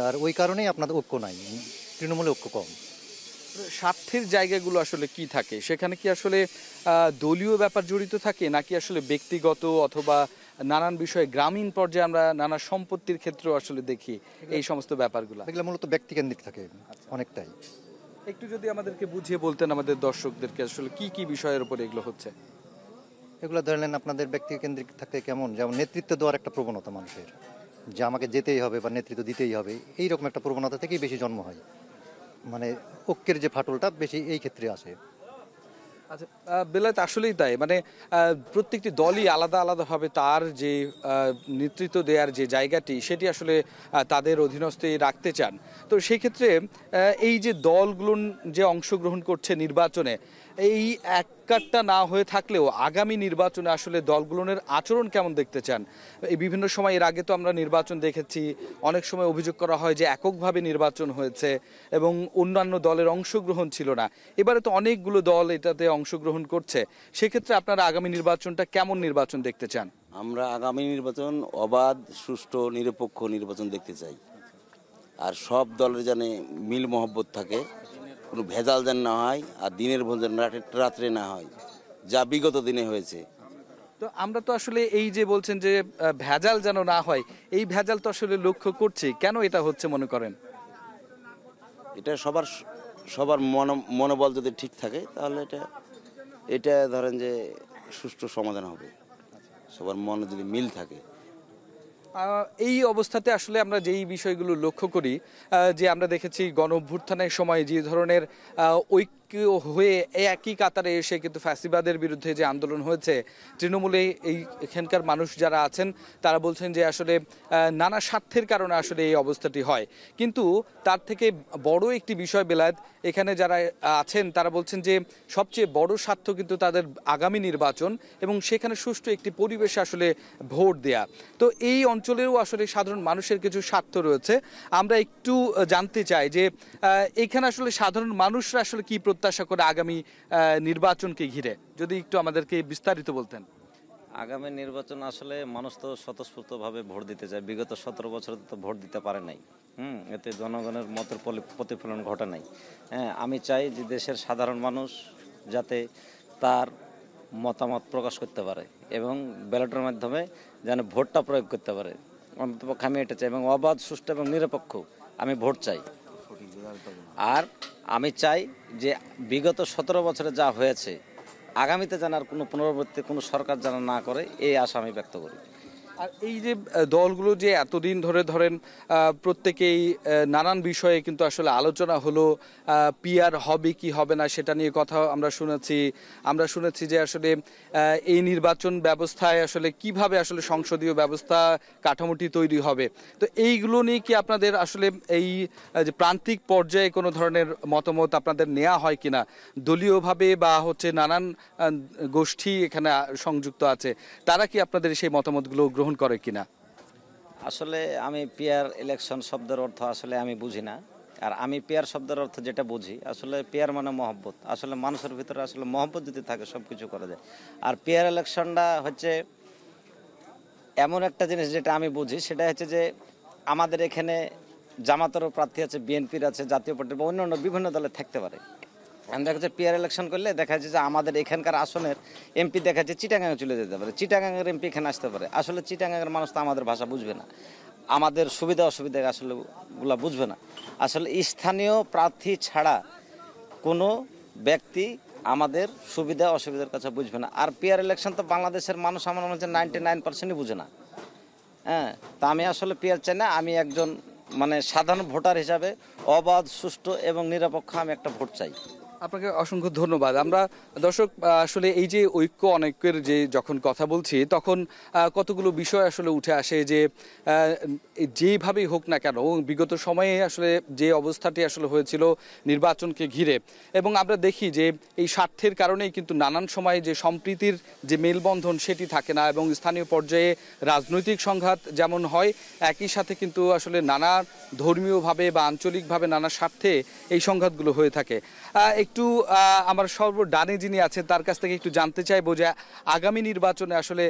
আর ওই কারণেই আপনাদের ঐক্য নাই, তৃণমূলে ঐক্য কম। স্বার্থের জায়গাগুলো আসলে কি থাকে সেখানে? কি আসলে দলীয় ব্যাপার জড়িত থাকে, নাকি আসলে ব্যক্তিগত অথবা নানান বিষয়ে গ্রামীণ পর্যায়ে আমরা নানা সম্পত্তির ক্ষেত্রেও আসলে দেখি এই সমস্ত ব্যাপারগুলো? এগুলো মূলত ব্যক্তিকেন্দ্রিক থাকে অনেকটাই। একটু যদি আমাদেরকে বুঝিয়ে বলতেন আমাদের দর্শকদেরকে, আসলে কি কি বিষয়ের উপর এগুলো হচ্ছে? এগুলো ধরলেন আপনাদের ব্যক্তিকেন্দ্রিক থাকে কেমন, যেমন নেতৃত্ব দেওয়ার একটা প্রবণতা মানুষের, যে আমাকে যেতেই হবে বা নেতৃত্ব দিতেই হবে, এইরকম একটা প্রবণতা থেকেই বেশি জন্ম হয়। মানে ঐক্যের যে ফাটলটা বেশি এই ক্ষেত্রে আসে। আচ্ছা, বেলায়েত আসলেই তাই, মানে প্রত্যেকটি দলই আলাদা আলাদাভাবে তার যে নেতৃত্ব দেওয়ার যে জায়গাটি সেটি আসলে তাদের অধীনস্থে রাখতে চান। তো সেই ক্ষেত্রে এই যে দলগুলো যে অংশগ্রহণ করছে নির্বাচনে, এই এককাট্টা না হয়ে থাকলেও আগামী নির্বাচনে আসলে দলগুলোর আচরণ কেমন দেখতে চান? এই বিভিন্ন সময় এর আগে তো আমরা নির্বাচন দেখেছি, অনেক সময় অভিযোগ করা হয় যে এককভাবে নির্বাচন হয়েছে এবং অন্যান্য দলের অংশগ্রহণ ছিল না। এবারে তো অনেকগুলো দল এটাতে অংশগ্রহণ করছে, সেক্ষেত্রে আপনারা আগামী নির্বাচনটা কেমন নির্বাচন দেখতে চান? আমরা আগামী নির্বাচন অবাধ, সুষ্ঠু, নিরপেক্ষ নির্বাচন দেখতে চাই। আর সব দলের যেন মিল মহব্বত থাকে, কোনো ভেজাল যেন না হয়, আর দিনের ভোজন রাত্রে না হয়, যা বিগত দিনে হয়েছে। তো আমরা তো আসলে এই যে বলছেন যে ভেজাল যেন না হয়, এই ভেজাল তো আসলে লক্ষ্য করছি, কেন এটা হচ্ছে মনে করেন? এটা সবার মনোবল যদি ঠিক থাকে তাহলে এটা ধরেন যে সুষ্ঠু সমাধান হবে, সবার মনে যদি মিল থাকে। এই অবস্থাতে আসলে আমরা যেই বিষয়গুলো লক্ষ্য করি, যে আমরা দেখেছি গণ অভ্যুত্থানের সময় যে ধরনের ঐক্য হয়ে একই কাতারে এসে কিন্তু ফ্যাসিবাদের বিরুদ্ধে যে আন্দোলন হয়েছে, তৃণমূলে এখানকার মানুষ যারা আছেন তারা বলছেন যে আসলে নানা স্বার্থের কারণে আসলে এই অবস্থাটি হয়। কিন্তু তার থেকে বড় একটি বিষয় বেলায়েত, এখানে যারা আছেন তারা বলছেন যে সবচেয়ে বড় স্বার্থ কিন্তু তাদের আগামী নির্বাচন এবং সেখানে সুষ্ঠু একটি পরিবেশে আসলে ভোট দেয়া। তো এই অঞ্চলেও আসলে সাধারণ মানুষের কিছু স্বার্থ রয়েছে। আমরা একটু জানতে চাই যে এখানে আসলে সাধারণ মানুষরা আসলে কি প্রত্যাশা করে আগামী নির্বাচনকে ঘিরে, যদি একটু আমাদেরকে বিস্তারিত বলতেন। আগামী নির্বাচন আসলে মানুষ তো স্বতঃস্ফূর্তভাবে ভোট দিতে চায়। বিগত 17 বছরে তো ভোট দিতে পারে নাই। এতে জনগণের মতের প্রতিফলন ঘটে নাই। আমি চাই যে দেশের সাধারণ মানুষ যাতে তার মতামত প্রকাশ করতে পারে এবং ব্যালটের মাধ্যমে যেন ভোটটা প্রয়োগ করতে পারে। অন্ততপক্ষে আমি এটা চাই, এবং অবাধ, সুষ্ঠু এবং নিরপেক্ষ আমি ভোট চাই। আর আমি চাই যে বিগত 17 বছরে যা হয়েছে আগামীতে যেন আর কোনো পুনরাবৃত্তি কোনো সরকার যেন না করে, এই আশা আমি ব্যক্ত করি। আর এই যে দলগুলো যে এতদিন ধরে ধরেন প্রত্যেকেই নানান বিষয়ে কিন্তু আসলে আলোচনা হলো, পিআর হবে কি হবে না সেটা নিয়ে কথা আমরা শুনেছি যে আসলে এই নির্বাচন ব্যবস্থায় আসলে কিভাবে আসলে সংসদীয় ব্যবস্থা কাঠামোটি তৈরি হবে। তো এইগুলো নিয়ে কি আপনাদের আসলে এই যে প্রান্তিক পর্যায়ে কোনো ধরনের মতামত আপনাদের নেওয়া হয় কিনা? দলীয়ভাবে বা হচ্ছে নানান গোষ্ঠী এখানে সংযুক্ত আছে, তারা কি আপনাদের সেই মতামতগুলো গ্রহণ করে কিনা? আসলে আমি পিয়ার ইলেকশন শব্দের অর্থ আসলে আমি বুঝি না। আর আমি পিয়ার শব্দের অর্থ যেটা বুঝি, আসলে পিয়ার মানে মহব্বত। আসলে মানুষের ভিতরে আসলে মহব্বত যদি থাকে সব কিছু করা যায়। আর পিয়ার ইলেকশনটা হচ্ছে এমন একটা জিনিস যেটা আমি বুঝি, সেটা হচ্ছে যে আমাদের এখানে জামাতেরও প্রার্থী আছে, বিএনপির আছে, জাতীয় পার্টির বা অন্যান্য বিভিন্ন দলে থাকতে পারে। দেখা যাচ্ছে পিয়ার ইলেকশন করলে দেখা যাচ্ছে যে আমাদের এখানকার আসনের এমপি দেখা যাচ্ছে চিটাগাঙে চলে যেতে পারে, চিটাগাঙের এমপি এখানে আসতে পারে। আসলে চিটাগাঙের মানুষ তো আমাদের ভাষা বুঝবে না, আমাদের সুবিধা অসুবিধা আসলে গুলা বুঝবে না। আসলে স্থানীয় প্রার্থী ছাড়া কোনো ব্যক্তি আমাদের সুবিধা অসুবিধার কথা বুঝবে না। আর পিয়ার ইলেকশন তো বাংলাদেশের মানুষ আমার মনে হচ্ছে 99% বুঝে না। তা আমি আসলে পিয়ার চাই না। আমি একজন সাধারণ ভোটার হিসাবে অবাধ, সুষ্ঠু এবং নিরপেক্ষ আমি একটা ভোট চাই। আপনাকে অসংখ্য ধন্যবাদ। আমরা দর্শক আসলে এই যে ঐক্য অনৈক্যের যে যখন কথা বলছি তখন কতগুলো বিষয় আসলে উঠে আসে, যে যেভাবেই হোক না কেন বিগত সময়ে আসলে যে অবস্থাটি আসলে হয়েছিল নির্বাচনকে ঘিরে, এবং আমরা দেখি যে এই স্বার্থের কারণেই কিন্তু নানান সময় যে সম্প্রীতির যে মেলবন্ধন সেটি থাকে না, এবং স্থানীয় পর্যায়ে রাজনৈতিক সংঘাত যেমন হয়, একই সাথে কিন্তু আসলে নানা ধর্মীয়ভাবে বা আঞ্চলিকভাবে নানা স্বার্থে এই সংঘাতগুলো হয়ে থাকে। একটু আমার সর্বডানে যিনি আছেন তার কাছ থেকে একটু জানতে চাইবো যে আগামী নির্বাচনে আসলে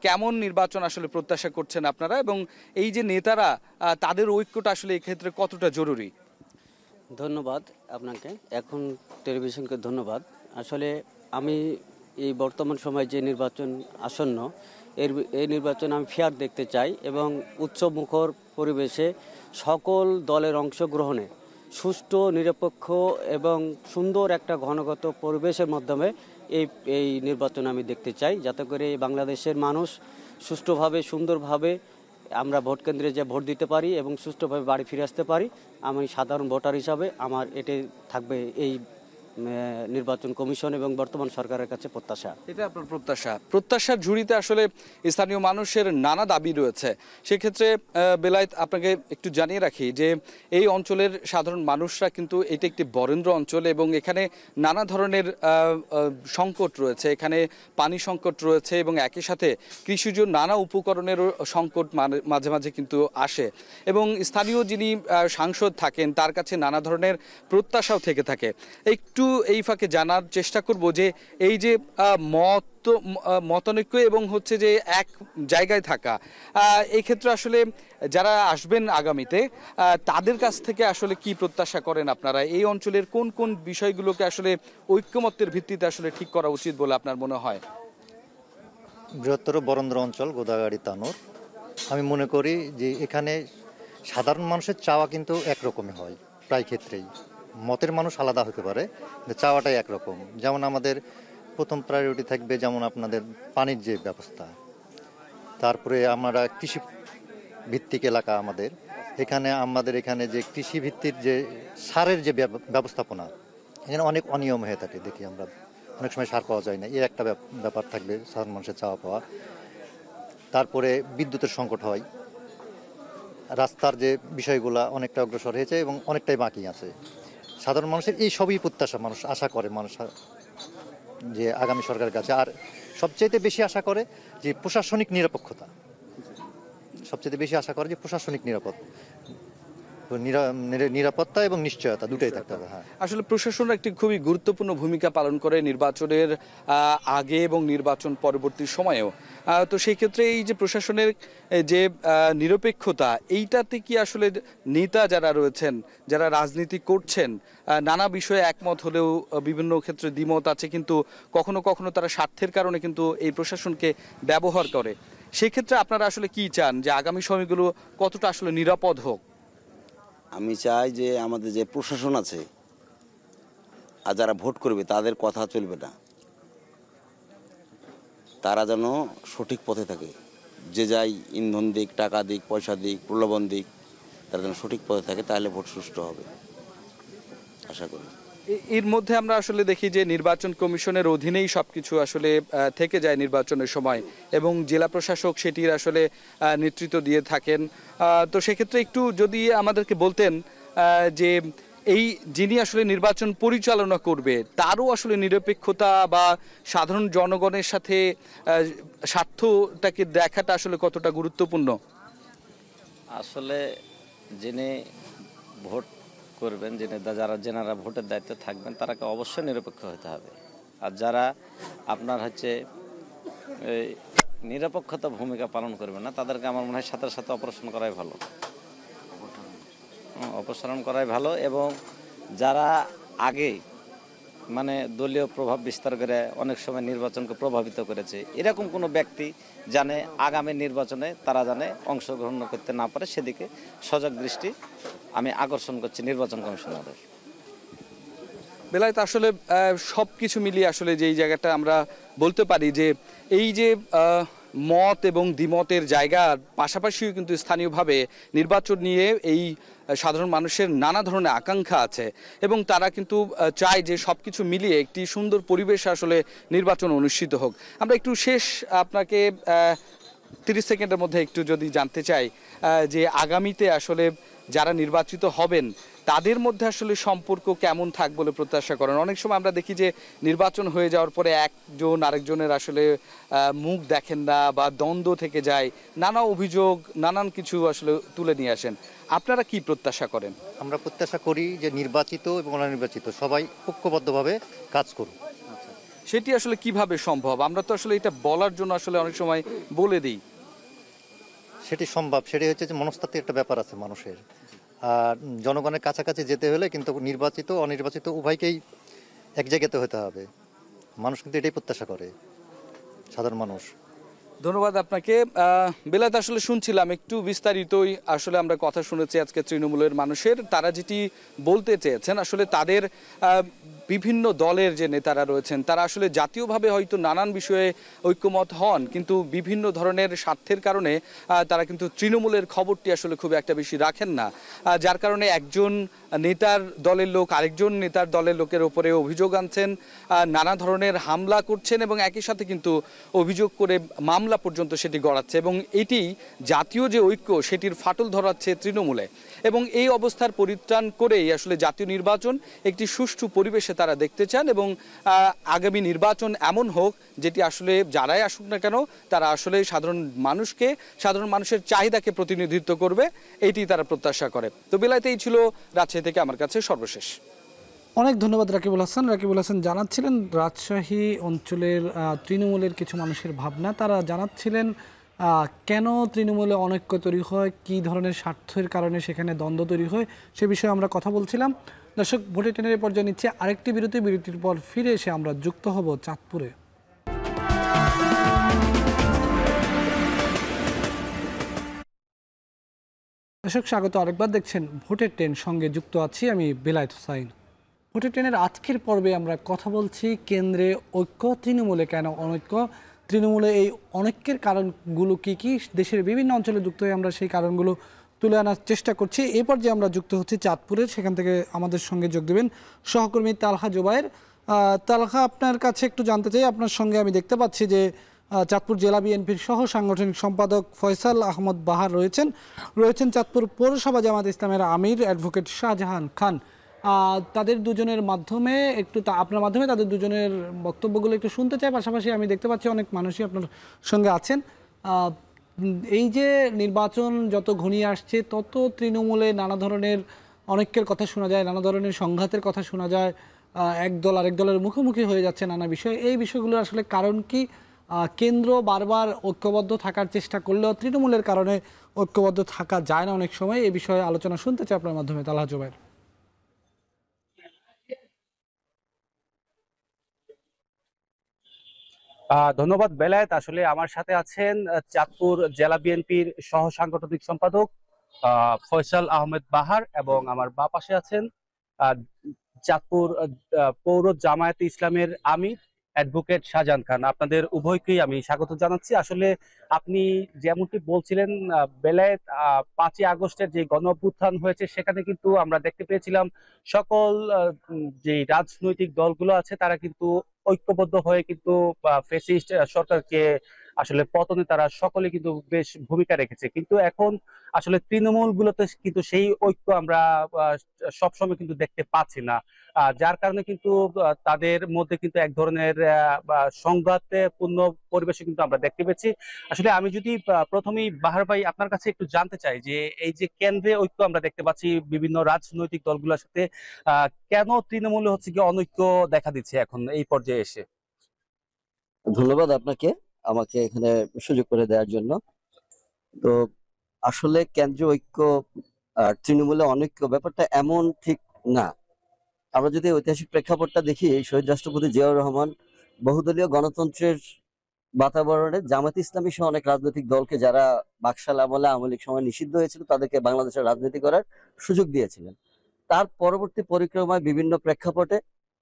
কেমন নির্বাচন আসলে প্রত্যাশা করছেন আপনারা, এবং এই যে নেতারা তাদের ঐক্যটা আসলে এই ক্ষেত্রে কতটা জরুরি? ধন্যবাদ আপনাকে, এখন টেলিভিশনকে ধন্যবাদ। আসলে আমি এই বর্তমান সময়ে যে নির্বাচন আসন্ন, এই নির্বাচন আমি ফেয়ার দেখতে চাই এবং উৎসবমুখর পরিবেশে সকল দলের অংশগ্রহণে সুষ্ঠু, নিরপেক্ষ এবং সুন্দর একটা ঘনগত পরিবেশের মাধ্যমে এই নির্বাচন আমি দেখতে চাই, যাতে করে বাংলাদেশের মানুষ সুষ্ঠুভাবে, সুন্দরভাবে আমরা ভোট কেন্দ্রে যে ভোট দিতে পারি এবং সুষ্ঠুভাবে বাড়ি ফিরে আসতে পারি। আমি সাধারণ ভোটার হিসাবে আমার এটাই থাকবে এই নির্বাচন কমিশন এবং বর্তমান সরকারের কাছে প্রত্যাশা। এটা আপনার প্রত্যাশার ঝুড়িতে আসলে স্থানীয় মানুষের নানা দাবি রয়েছে। সেক্ষেত্রে বেলায়েত, আপনাকে একটু জানিয়ে রাখি যে এই অঞ্চলের সাধারণ মানুষরা কিন্তু এটা একটি বরেন্দ্র অঞ্চল এবং এখানে নানা ধরনের সংকট রয়েছে। এখানে পানি সংকট রয়েছে এবং একই সাথে কৃষিজ নানা উপকরণেরও সংকট মাঝে মাঝে কিন্তু আসে এবং স্থানীয় যিনি সাংসদ থাকেন তার কাছে নানা ধরনের প্রত্যাশাও থেকে থাকে। একটু এই ফাঁকে জানার চেষ্টা করব যে এই যে মতানৈক্য এবং হচ্ছে যে এক জায়গায় থাকা, এই ক্ষেত্রে আসলে যারা আসবেন আগামীতে তাদের কাছ থেকে আসলে কি প্রত্যাশা করেন আপনারা? এই অঞ্চলের কোন কোন বিষয়গুলোকে আসলে ঐক্যমত্যের ভিত্তিতে আসলে ঠিক করা উচিত বলে আপনার মনে হয়? বৃহত্তর বরেন্দ্র অঞ্চল গোদাগাড়ি তানোর, আমি মনে করি যে এখানে সাধারণ মানুষের চাওয়া কিন্তু একরকমই হয় প্রায় ক্ষেত্রেই। মতের মানুষ আলাদা হতে পারে, চাওয়াটাই একরকম। যেমন আমাদের প্রথম প্রায়োরিটি থাকবে যেমন আপনাদের পানির যে ব্যবস্থা, তারপরে আমরা কৃষি ভিত্তিক এলাকা আমাদের এখানে যে কৃষি ভিত্তির যে সারের যে ব্যবস্থাপনা, এখানে অনেক অনিয়ম হয়ে থাকে দেখি আমরা, অনেক সময় সার পাওয়া যায় না, এর একটা ব্যাপার থাকবে সাধারণ মানুষের চাওয়া পাওয়া। তারপরে বিদ্যুতের সংকট হয়, রাস্তার যে বিষয়গুলা অনেকটা অগ্রসর হয়েছে এবং অনেকটাই বাকি আছে। সাধারণ মানুষের এই সবই প্রত্যাশা, মানুষ আশা করে যে আগামী সরকারের কাছে। আর সবচেয়ে বেশি আশা করে যে প্রশাসনিক নিরপেক্ষতা, প্রশাসনিক নিরাপত্তা এবং নিশ্চয়তা দুটোই থাকতে হবে। হ্যাঁ, আসলে প্রশাসন একটি খুবই গুরুত্বপূর্ণ ভূমিকা পালন করে নির্বাচনের আগে এবং নির্বাচন পরবর্তী সময়েও। তো সেই ক্ষেত্রে এই যে প্রশাসনের যে নিরপেক্ষতা, এইটাতে কি আসলে নেতা যারা রয়েছেন, যারা রাজনীতি করছেন, নানা বিষয়ে একমত হলেও বিভিন্ন ক্ষেত্রে দ্বিমত আছে, কিন্তু কখনো কখনো তারা স্বার্থের কারণে কিন্তু এই প্রশাসনকে ব্যবহার করে। সেক্ষেত্রে আপনারা আসলে কি চান যে আগামী সময়গুলো কতটা আসলে নিরাপদ হোক? আমি চাই যে আমাদের যে প্রশাসন আছে আর যারা ভোট করবে তাদের কথা চলবে না, তারা যেন সঠিক পথে থাকে। যে যাই ইন্ধন দিক, টাকা দিক, পয়সা দিক, প্রলোভন দিক, তারা যেন সঠিক পথে থাকে, তাহলে ভোট সুষ্ঠু হবে আশা করি। এর মধ্যে আমরা আসলে দেখি যে নির্বাচন কমিশনের অধীনেই সবকিছু আসলে থেকে যায় নির্বাচনের সময় এবং জেলা প্রশাসক সেটির আসলে নেতৃত্ব দিয়ে থাকেন। তো সেক্ষেত্রে একটু যদি আমাদেরকে বলতেন যে এই যিনি আসলে নির্বাচন পরিচালনা করবে তারও আসলে নিরপেক্ষতা বা সাধারণ জনগণের সাথে স্বার্থটাকে দেখাটা আসলে কতটা গুরুত্বপূর্ণ? আসলে যিনি ভোট করবেন, যারা ভোটের দায়িত্বে থাকবেন, তারাকে অবশ্যই নিরপেক্ষ হতে হবে। আর যারা আপনার নিরপেক্ষতা ভূমিকা পালন করবে না, তাদেরকে আমার মনে হয় সাথে সাথে অপারেশন করাই ভালো, অপসারণ করাই ভালো। এবং যারা আগে দলীয় প্রভাব বিস্তার করে অনেক সময় নির্বাচনকে প্রভাবিত করেছে, এরকম কোনো ব্যক্তি জানে আগামী নির্বাচনে তারা জানে অংশগ্রহণ করতে না পারে, সেদিকে সজাগ দৃষ্টি আমি আকর্ষণ করছি নির্বাচন কমিশনারের। বেলায়েত, আসলে সব কিছু মিলিয়ে আসলে যেই জায়গাটা আমরা বলতে পারি যে এই যে মত এবং দ্বিমতের জায়গার পাশাপাশিও কিন্তু স্থানীয়ভাবে নির্বাচন নিয়ে এই সাধারণ মানুষের নানা ধরনের আকাঙ্ক্ষা আছে এবং তারা কিন্তু চায় যে সব কিছু মিলিয়ে একটি সুন্দর পরিবেশ আসলে নির্বাচন অনুষ্ঠিত হোক। আমরা একটু শেষ আপনাকে 30 সেকেন্ডের মধ্যে একটু যদি জানতে চাই যে আগামীতে আসলে যারা নির্বাচিত হবেন তাদের মধ্যে আসলে সম্পর্ক কেমন থাকবে বলে প্রত্যাশা করেন? অনেক সময় আমরা দেখি যে নির্বাচন হয়ে যাওয়ার পরে একজন আরেকজনের আসলে মুখ দেখেন না বা দ্বন্দ্ব থেকে যায়, নানা অভিযোগ, নানান কিছু আসলে তুলে নিয়ে আসেন। আপনারা কি প্রত্যাশা করেন? আমরা প্রত্যাশা করি যে নির্বাচিত এবং অনির্বাচিত সবাই ঐক্যবদ্ধভাবে কাজ করুন। সেটি আসলে কিভাবে সম্ভব? আমরা তো আসলে এটা বলার জন্য আসলে অনেক সময় বলে দিই। সেটি সম্ভব, সেটি হচ্ছে যে মনস্তাত্ত্বিক একটা ব্যাপার আছে মানুষের। আর জনগণের কাছাকাছি যেতে হলে কিন্তু নির্বাচিত অনির্বাচিত উভয়কেই এক জায়গাতে হতে হবে। মানুষ কিন্তু এটাই প্রত্যাশা করে, সাধারণ মানুষ। ধন্যবাদ আপনাকে বেলায়েত। আসলে শুনছিলাম একটু বিস্তারিতই আসলে আমরা কথা শুনেছি আজকে তৃণমূলের মানুষের, তারা যেটি বলতে চেয়েছেন আসলে তাদের বিভিন্ন দলের যে নেতারা রয়েছেন তারা আসলে জাতীয়ভাবে হয়তো নানান বিষয়ে ঐক্যমত হন, কিন্তু বিভিন্ন ধরনের স্বার্থের কারণে তারা কিন্তু তৃণমূলের খবরটি আসলে খুব একটা বেশি রাখেন না, যার কারণে একজন নেতার দলের লোক আরেকজন নেতার দলের লোকের ওপরে অভিযোগ আনছেন, নানা ধরনের হামলা করছেন এবং একই সাথে কিন্তু অভিযোগ করে মামলা পর্যন্ত সেটি গড়াচ্ছে এবং এটি জাতীয় যে ঐক্য সেটির ফাটল ধরাচ্ছে তৃণমূলে। এবং এই অবস্থার পরিত্রাণ করেই আসলে জাতীয় নির্বাচন একটি সুষ্ঠু পরিবেশে তারা দেখতে চান এবং আগামী নির্বাচন এমন হোক যেটি আসলে যারাই আসুক না কেন তারা আসলে সাধারণ মানুষের চাহিদাকে প্রতিনিধিত্ব করবে, এটি তারা প্রত্যাশা করে। তো বেলাতেই ছিল রাজশাহী থেকে আমার কাছে সর্বশেষ। অনেক ধন্যবাদ রাকিবুল হাসান। রাকিবুল হাসান জানাচ্ছিলেন রাজশাহী অঞ্চলের তৃণমূলের কিছু মানুষের ভাবনা, তারা জানাচ্ছিলেন কেন তৃণমূলে অনৈক্য তৈরি হয়, কী ধরনের স্বার্থের কারণে সেখানে দ্বন্দ্ব তৈরি হয়, সে বিষয়ে আমরা কথা বলছিলাম। দর্শক, ভোটে টেনের পর্যায়ে নিচ্ছে আরেকটি বিরতির পর ফিরে এসে আমরা যুক্ত হব চাঁদপুরে। দর্শক স্বাগত আরেকবার, দেখছেন ভোটের ট্রেন, সঙ্গে যুক্ত আছি আমি বেলায়েত হোসাইন। ভোটের ট্রেনের আজকের পর্বে আমরা কথা বলছি কেন্দ্রে ঐক্য, তৃণমূলে কেন অনৈক্য, তৃণমূলে এই অনৈক্যের কারণগুলো কি কি, দেশের বিভিন্ন অঞ্চলে যুক্ত হয়ে আমরা সেই কারণগুলো তুলে আনার চেষ্টা করছি। এই পর্যায়ে আমরা যুক্ত হচ্ছি চাঁদপুরের, সেখান থেকে আমাদের সঙ্গে যোগ দেবেন সহকর্মী তালহা জোবায়ের। তালহা, আপনার কাছে একটু জানতে চাই, আপনার সঙ্গে আমি দেখতে পাচ্ছি যে চাঁদপুর জেলা বিএনপির সহ সাংগঠনিক সম্পাদক ফয়সাল আহমদ বাহার রয়েছেন চাঁদপুর পৌরসভা জামাত ইসলামের আমির অ্যাডভোকেট শাহজাহান খান। তাদের দুজনের মাধ্যমে আপনার মাধ্যমে তাদের দুজনের বক্তব্যগুলো একটু শুনতে চাই। পাশাপাশি আমি দেখতে পাচ্ছি অনেক মানুষই আপনার সঙ্গে আছেন। এই যে নির্বাচন যত ঘনিয়ে আসছে তত তৃণমূলে নানা ধরনের অনৈক্যের কথা শোনা যায়, নানা ধরনের সংঘাতের কথা শোনা যায়, এক দল আরেক দলের মুখোমুখি হয়ে যাচ্ছে নানা বিষয়। এই বিষয়গুলোর আসলে কারণ কি? কেন্দ্র বারবার ঐক্যবদ্ধ থাকার চেষ্টা করলেও তৃণমূলের কারণে ঐক্যবদ্ধ থাকা যায় না অনেক সময়। এই বিষয়ে আলোচনা শুনতে চাই আপনার মাধ্যমে, তালহা জোবায়ের। ধন্যবাদ বেলায়েত। আসলে আমার সাথে আছেন চাঁদপুর জেলা বিএনপির সহ সাংগঠনিক সম্পাদক ফয়সাল আহমেদ বাহার এবং আমার বাঁ পাশে আছেন চাঁদপুর পৌর জামায়াতে ইসলামের আমির অ্যাডভোকেট শাহজাহান খান। আপনাদের উভয়কেই আমি স্বাগত জানাচ্ছি। আসলে আপনি যেমনটি বলছিলেন বেলায়েত, 5ই আগস্টের যে গণ অভ্যুত্থান হয়েছে সেখানে কিন্তু আমরা দেখতে পেয়েছিলাম সকল যে রাজনৈতিক দলগুলো আছে তারা কিন্তু ঐক্যবদ্ধ হয়ে কিন্তু ফ্যাসিস্ট সরকারকে আসলে পতনে তারা সকলে কিন্তু বেশ ভূমিকা রেখেছে। কিন্তু এখন আসলে তৃণমূল গুলোতে কিন্তু সেই ঐক্য আমরা সবসময় কিন্তু দেখতে পাচ্ছি না, যার কারণে কিন্তু তাদের মধ্যে কিন্তু এক ধরনের সংঘাতপূর্ণ পরিবেশে কিন্তু আমরা দেখতে পেয়েছি। আসলে আমি যদি প্রথমেই বাহার ভাই আপনার কাছে একটু জানতে চাই যে এই যে কেন্দ্রে ঐক্য আমরা দেখতে পাচ্ছি বিভিন্ন রাজনৈতিক দলগুলোর সাথে, কেন তৃণমূলে হচ্ছে কি অনৈক্য দেখা দিচ্ছে এখন এই পর্যায়ে এসে? ধন্যবাদ আপনাকে আমাকে এখানে সুযোগ করে দেওয়ার জন্য। তো আসলে কেন্দ্রীয় ঐক্য আর তৃণমূলে অনৈক্য ব্যাপারটা এমন ঠিক না। আমরা যদি ঐতিহাসিক প্রেক্ষাপটটা দেখি, শহীদ রাষ্ট্রপতি জিয়াউর রহমান বহুদলীয় গণতন্ত্রের বাতাবরণে জামাত ইসলামী সহ অনেক রাজনৈতিক দলকে যারা বাকশাল আমলে আওয়ামী লীগ সময় নিষিদ্ধ হয়েছিল তাদেরকে বাংলাদেশের রাজনীতি করার সুযোগ দিয়েছিলেন। তার পরবর্তী পরিক্রমায় বিভিন্ন প্রেক্ষাপটে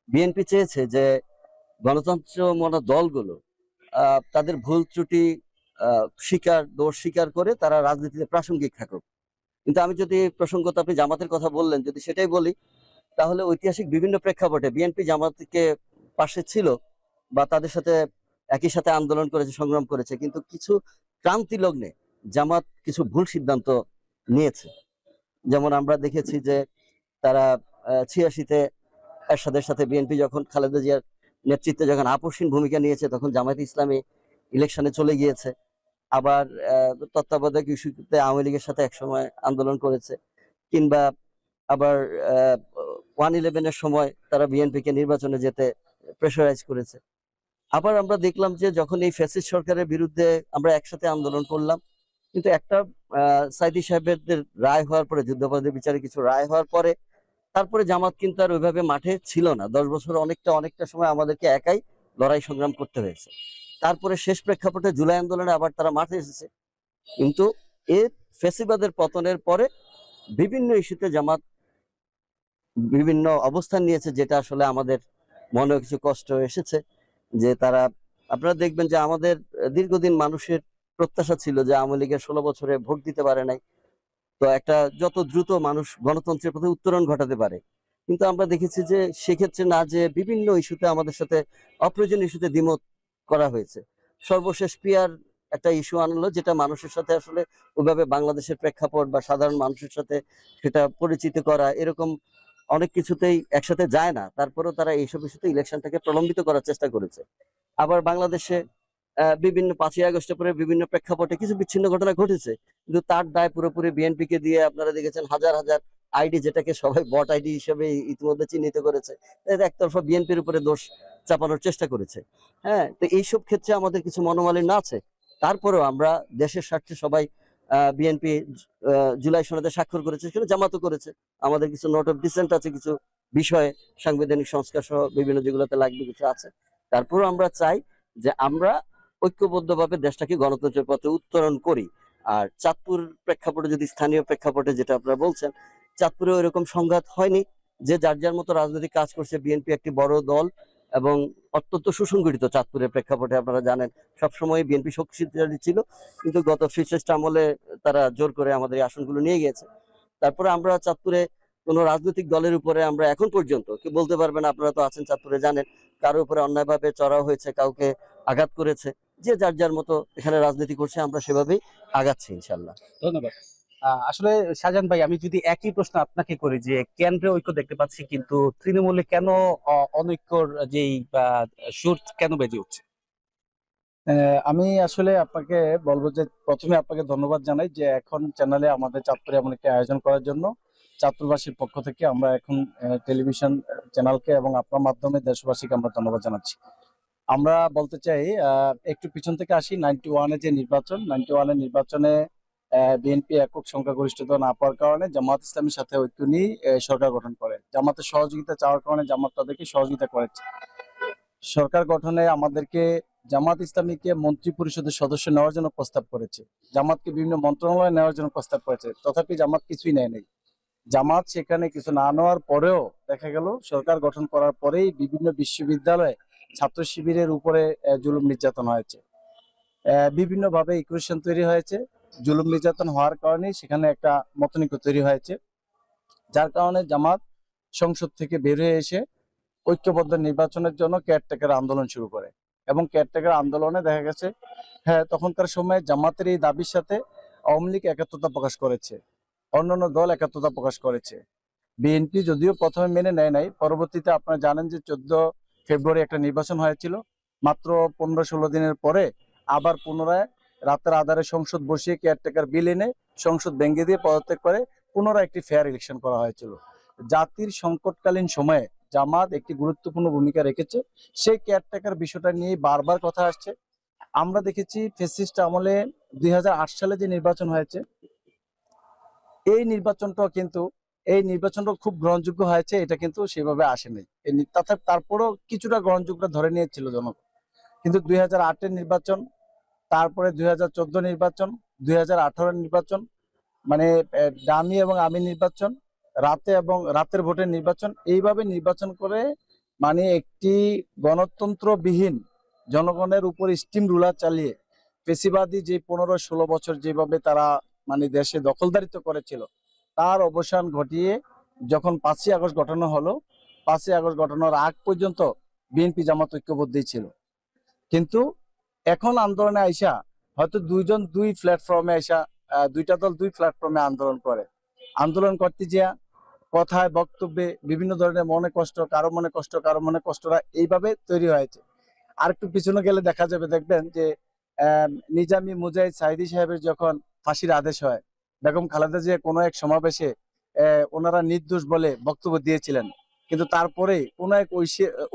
বিএনপি চেয়েছে যে গণতন্ত্র মনা দলগুলো তাদের ভুল ত্রুটি দোষ স্বীকার করে তারা রাজনীতিতে প্রাসঙ্গিক থাকুক। কিন্তু আমি যদি প্রসঙ্গত আপনি জামাতের কথা বললেন, যদি সেটাই বলি তাহলে ঐতিহাসিক বিভিন্ন প্রেক্ষাপটে বিএনপি জামাতকে পাশে ছিল বা তাদের সাথে একই সাথে আন্দোলন করেছে, সংগ্রাম করেছে, কিন্তু কিছু ক্রান্তি লগ্নে জামাত কিছু ভুল সিদ্ধান্ত নিয়েছে। যেমন আমরা দেখেছি যে তারা 86-তে এরশাদের সাথে বিএনপি যখন খালেদা জিয়ার নেতৃত্বে যখন আপোষহীন ভূমিকা নিয়েছে তখন জামায়াতে ইসলামী ইলেকশনে চলে গিয়েছে। আবার তত্ত্বাবধায়ক ইস্যুতে আওয়ামী লীগের সাথে একসময় আন্দোলন করেছে, কিংবা আবার 1/11-এর সময় তারা বিএনপিকে নির্বাচনে যেতে প্রেশারাইজ করেছে। আবার আমরা দেখলাম যে যখন এই ফ্যাসিস্ট সরকারের বিরুদ্ধে আমরা একসাথে আন্দোলন করলাম, কিন্তু একটা সাইদি সাহেবদের রায় হওয়ার পরে, যুদ্ধাপরাধী বিচারে কিছু রায় হওয়ার পরে তারপরে জামাত কিন্তু আর ওইভাবে মাঠে ছিল না। 10 বছর অনেকটা সময় আমাদেরকে একাই লড়াই সংগ্রাম করতে হয়েছে। তারপরে শেষ প্রেক্ষাপটে জুলাই আন্দোলনে আবার তারা মাঠে এসেছে। কিন্তু এই ফ্যাসিবাদের পতনের পরে বিভিন্ন ইস্যুতে জামাত বিভিন্ন অবস্থান নিয়েছে, যেটা আসলে আমাদের মনেও কিছু কষ্ট এসেছে যে তারা, আপনারা দেখবেন যে আমাদের দীর্ঘদিন মানুষের প্রত্যাশা ছিল যে আওয়ামী লীগের 16 বছরে ভোট দিতে পারে নাই, তো একটা যত দ্রুত মানুষ গণতন্ত্রের পথে উত্তরণ ঘটাতে পারে, কিন্তু আমরা দেখেছি যে সেক্ষেত্রে না, যে বিভিন্ন ইস্যুতে আমাদের সাথে অপ্রয়োজনীয় ইস্যুতে দ্বিমত করা হয়েছে। সর্বশেষ পিয়ার একটা ইস্যু আনলো, যেটা মানুষের সাথে আসলে ওইভাবে বাংলাদেশের প্রেক্ষাপট বা সাধারণ মানুষের সাথে সেটা পরিচিত করা, এরকম অনেক কিছুতেই একসাথে যায় না। তারপরেও তারা এইসব ইস্যুতে ইলেকশনটাকে প্রলম্বিত করার চেষ্টা করেছে। আবার বাংলাদেশে বিভিন্ন 5ই আগস্টের পরে বিভিন্ন প্রেক্ষাপটে কিছু বিচ্ছিন্ন ঘটনা ঘটেছে, কিন্তু তার দায় পুরোপুরি বিএনপিকে দিয়ে, আপনারা দেখেছেন হাজার হাজার আইডি, যেটাকে সবাই বট আইডি হিসেবে ইতিমধ্যে চিহ্নিত করেছে, একতরফা বিএনপির উপরে দোষ চাপানোর চেষ্টা করেছে। হ্যাঁ, তো এইসব ক্ষেত্রে আমাদের কিছু মনোমালিন্য আছে। তারপরেও আমরা দেশের স্বার্থে সবাই, বিএনপি জুলাই সনদে স্বাক্ষর করেছে, সেটা জামাতও করেছে। আমাদের কিছু নোট অফ ডিসেন্ট আছে কিছু বিষয়ে, সাংবিধানিক সংস্কার সহ বিভিন্ন যেগুলোতে লাগবে কিছু আছে। তারপরেও আমরা চাই যে আমরা ঐক্যবদ্ধভাবে দেশটাকে গণতন্ত্রের পথে উত্তরণ করি। আর চাঁদপুর প্রেক্ষাপটে, যদি স্থানীয় প্রেক্ষাপটে যেটা আপনারা বলছেন, চাঁদপুরে ওইরকম সংঘাত হয়নি, যে যার যার মতো রাজনৈতিক কাজ করছে। বিএনপি একটি বড় দল এবং অত্যন্ত সুসংগঠিত চাঁদপুরের প্রেক্ষাপটে, আপনারা জানেন সবসময় বিএনপি শক্তিশালী ছিল, কিন্তু গত ফ্যাসিস্ট আমলে তারা জোর করে আমাদের এই আসনগুলো নিয়ে গেছে। তারপরে আমরা চাঁদপুরে কোনো রাজনৈতিক দলের উপরে আমরা এখন পর্যন্ত কেউ বলতে পারবেন, আপনারা তো আছেন চাঁদপুরে, জানেন কারো উপরে অন্যায়ভাবে চড়াও হয়েছে, কাউকে আঘাত করেছে, যে যার যার মতো এখানে রাজনীতি করছে, আমরা সেভাবেই আগাচ্ছি ইনশাল্লাহ। ধন্যবাদ। আসলে শাহজাহান ভাই, আমি যদি একই প্রশ্ন আপনাকে করি যে কেন্দ্রে ঐক্য দেখতে পাচ্ছি, কিন্তু তৃণমূলে কেন অনৈক্যর যেই সুর কেন বেজে উঠছে? আমি আসলে আপনাকে বলবো যে প্রথমে আপনাকে ধন্যবাদ জানাই যে এখন চ্যানেলে আমাদের চাঁদপুরে এমন একটি আয়োজন করার জন্য। চাঁদপুরবাসীর পক্ষ থেকে আমরা এখন টেলিভিশন চ্যানেলকে এবং আপনার মাধ্যমে দেশবাসীকে আমরা ধন্যবাদ জানাচ্ছি। আমরা বলতে চাই, একটু পিছন থেকে আসি, 91-এ যে নির্বাচন, 91-এর নির্বাচনে বিএনপি একক সংখ্যাগরিষ্ঠতা না পাওয়ার কারণে জামাত ইসলামীর সাথে ঐক্য নিয়ে সরকার গঠন করে। জামাতের সহযোগিতা চাওয়ার কারণে জামাত তাদেরকে সহযোগিতা করেছে। সরকার গঠনে আমাদেরকে জামাত ইসলামীকে মন্ত্রী পরিষদের সদস্য নেওয়ার জন্য প্রস্তাব করেছে, জামাতকে বিভিন্ন মন্ত্রণালয়ে নেওয়ার জন্য প্রস্তাব করেছে, তথাপি জামাত কিছুই নেয় নাই। জামাত সেখানে কিছু না নেওয়ার পরেও দেখা গেল সরকার গঠন করার পরেই বিভিন্ন বিশ্ববিদ্যালয়ে ছাত্র শিবিরের উপরে জুলুম নির্যাতন হয়েছে, বিভিন্নভাবে ইকুয়েশন তৈরি হয়েছে। জুলুম নির্যাতন হওয়ার কারণে সেখানে একটা মতনৈক্য তৈরি হয়েছে, যার কারণে জামাত সংসদ থেকে বের হয়ে এসে ঐক্যবদ্ধ নির্বাচনের জন্য কেয়ারটেকার আন্দোলন শুরু করে। এবং কেয়ারটেকার আন্দোলনে দেখা গেছে, হ্যাঁ, তখনকার সময় জামাতের এই দাবির সাথে আওয়ামী লীগ একাত্মতা প্রকাশ করেছে, অন্যান্য দল একাত্মতা প্রকাশ করেছে। বিএনপি যদিও প্রথমে মেনে নেয় নাই, পরবর্তীতে আপনারা জানেন যে 14 ফেব্রুয়ারি একটা নির্বাচন হয়েছিল, মাত্র 15-16 দিনের পরে আবার পুনরায় রাতের আধারে সংসদ বসিয়ে কেয়ারটেকার বিল এনে সংসদ ভেঙে দিয়ে পদত্যাগ করে পুনরায় একটি ফেয়ার ইলেকশন করা হয়েছিল। জাতির সংকটকালীন সময়ে জামাত একটি গুরুত্বপূর্ণ ভূমিকা রেখেছে, সেই কেয়ারটেকার বিষয়টা নিয়ে বারবার কথা আসছে। আমরা দেখেছি ফ্যাসিস্ট আমলে 2008 সালে যে নির্বাচন হয়েছে, এই নির্বাচনটা খুব গ্রহণযোগ্য হয়েছে, এটা কিন্তু সেভাবে আসেনি। তারপরও কিছুটা গ্রহণযোগ্য ধরে নিয়েছিল জনগণ, কিন্তু 2008-এর নির্বাচন, তারপরে 2014 নির্বাচন, 2018 নির্বাচন, মানে ডামি এবং আমি নির্বাচন, রাতের ভোটের নির্বাচন, এইভাবে নির্বাচন করে মানে একটি গণতন্ত্রবিহীন জনগণের উপর স্টিম রুলার চালিয়ে ফেসিবাদী যে 15-16 বছর যেভাবে তারা মানে দেশে দখলদারিত্ব করেছিল, তার অবসান ঘটিয়ে যখন 5ই আগস্ট ঘটানো হলো, 5ই আগস্ট ঘটানোর আগ পর্যন্ত বিএনপি জামাত ঐক্যবদ্ধই ছিল। কিন্তু এখন আন্দোলনে আইসা হয়তো দুই প্ল্যাটফর্মে আইসা, দুইটা দল দুই প্ল্যাটফর্মে আন্দোলন করে। আন্দোলন করতে যা কথায় বক্তব্যে বিভিন্ন ধরনের মনে কষ্ট, কারো মনে কষ্টরা এইভাবে তৈরি হয়েছে। আর একটু পিছনে গেলে দেখা যাবে, দেখবেন যে নিজামী মুজাহিদ সাইদি সাহেবের যখন ফাঁসির আদেশ হয়, বেগম খালেদা জিয়া কোনো এক সমাবেশে ওনারা নির্দোষ বলে বক্তব্য দিয়েছিলেন, কিন্তু তারপরে কোনো এক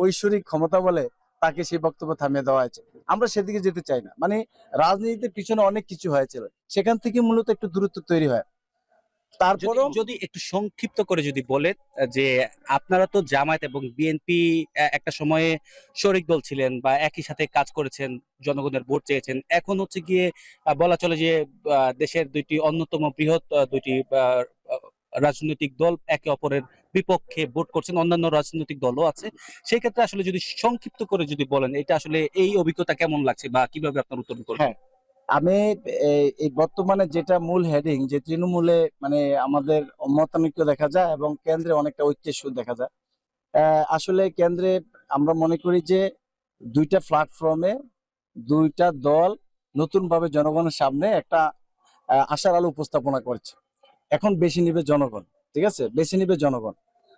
ঐশ্বরিক ক্ষমতা বলে তাকে সেই বক্তব্য থামিয়ে দেওয়া হয়েছে। আমরা সেদিকে যেতে চাই না, মানে রাজনীতিতে পিছনে অনেক কিছু হয়েছিল, সেখান থেকে মূলত একটু দূরত্ব তৈরি হয়। তারপরে যদি একটু সংক্ষিপ্ত করে যদি বলেন যে আপনারা তো জামায়াত এবং বিএনপি একটা সময়ে শরিক দল ছিলেন বা একই সাথে কাজ করেছেন, জনগণের ভোট চেয়েছেন, এখন হচ্ছে গিয়ে বলা চলে যে দেশের দুইটি অন্যতম বৃহৎ দুইটি রাজনৈতিক দল একে অপরের বিপক্ষে ভোট করছেন, অন্যান্য রাজনৈতিক দলও আছে। সেই ক্ষেত্রে আসলে যদি সংক্ষিপ্ত করে যদি বলেন, এটা আসলে এই অভিজ্ঞতা কেমন লাগছে বা কিভাবে আপনার উত্তর করবেন? হ্যাঁ, আমি এই বর্তমানে যেটা মূল হেডিং, যে তৃণমূলে মানে আমাদের মতানৈক্য দেখা যায় এবং কেন্দ্রে অনেকটা ঐক্যের সুর দেখা যায়। আসলে কেন্দ্রে আমরা মনে করি যে দুইটা প্ল্যাটফর্মে দুইটা দল নতুনভাবে জনগণের সামনে একটা আশার আলো উপস্থাপনা করছে। এখন বেশি নিবে জনগণ, ঠিক আছে, বেশি নিবে জনগণ।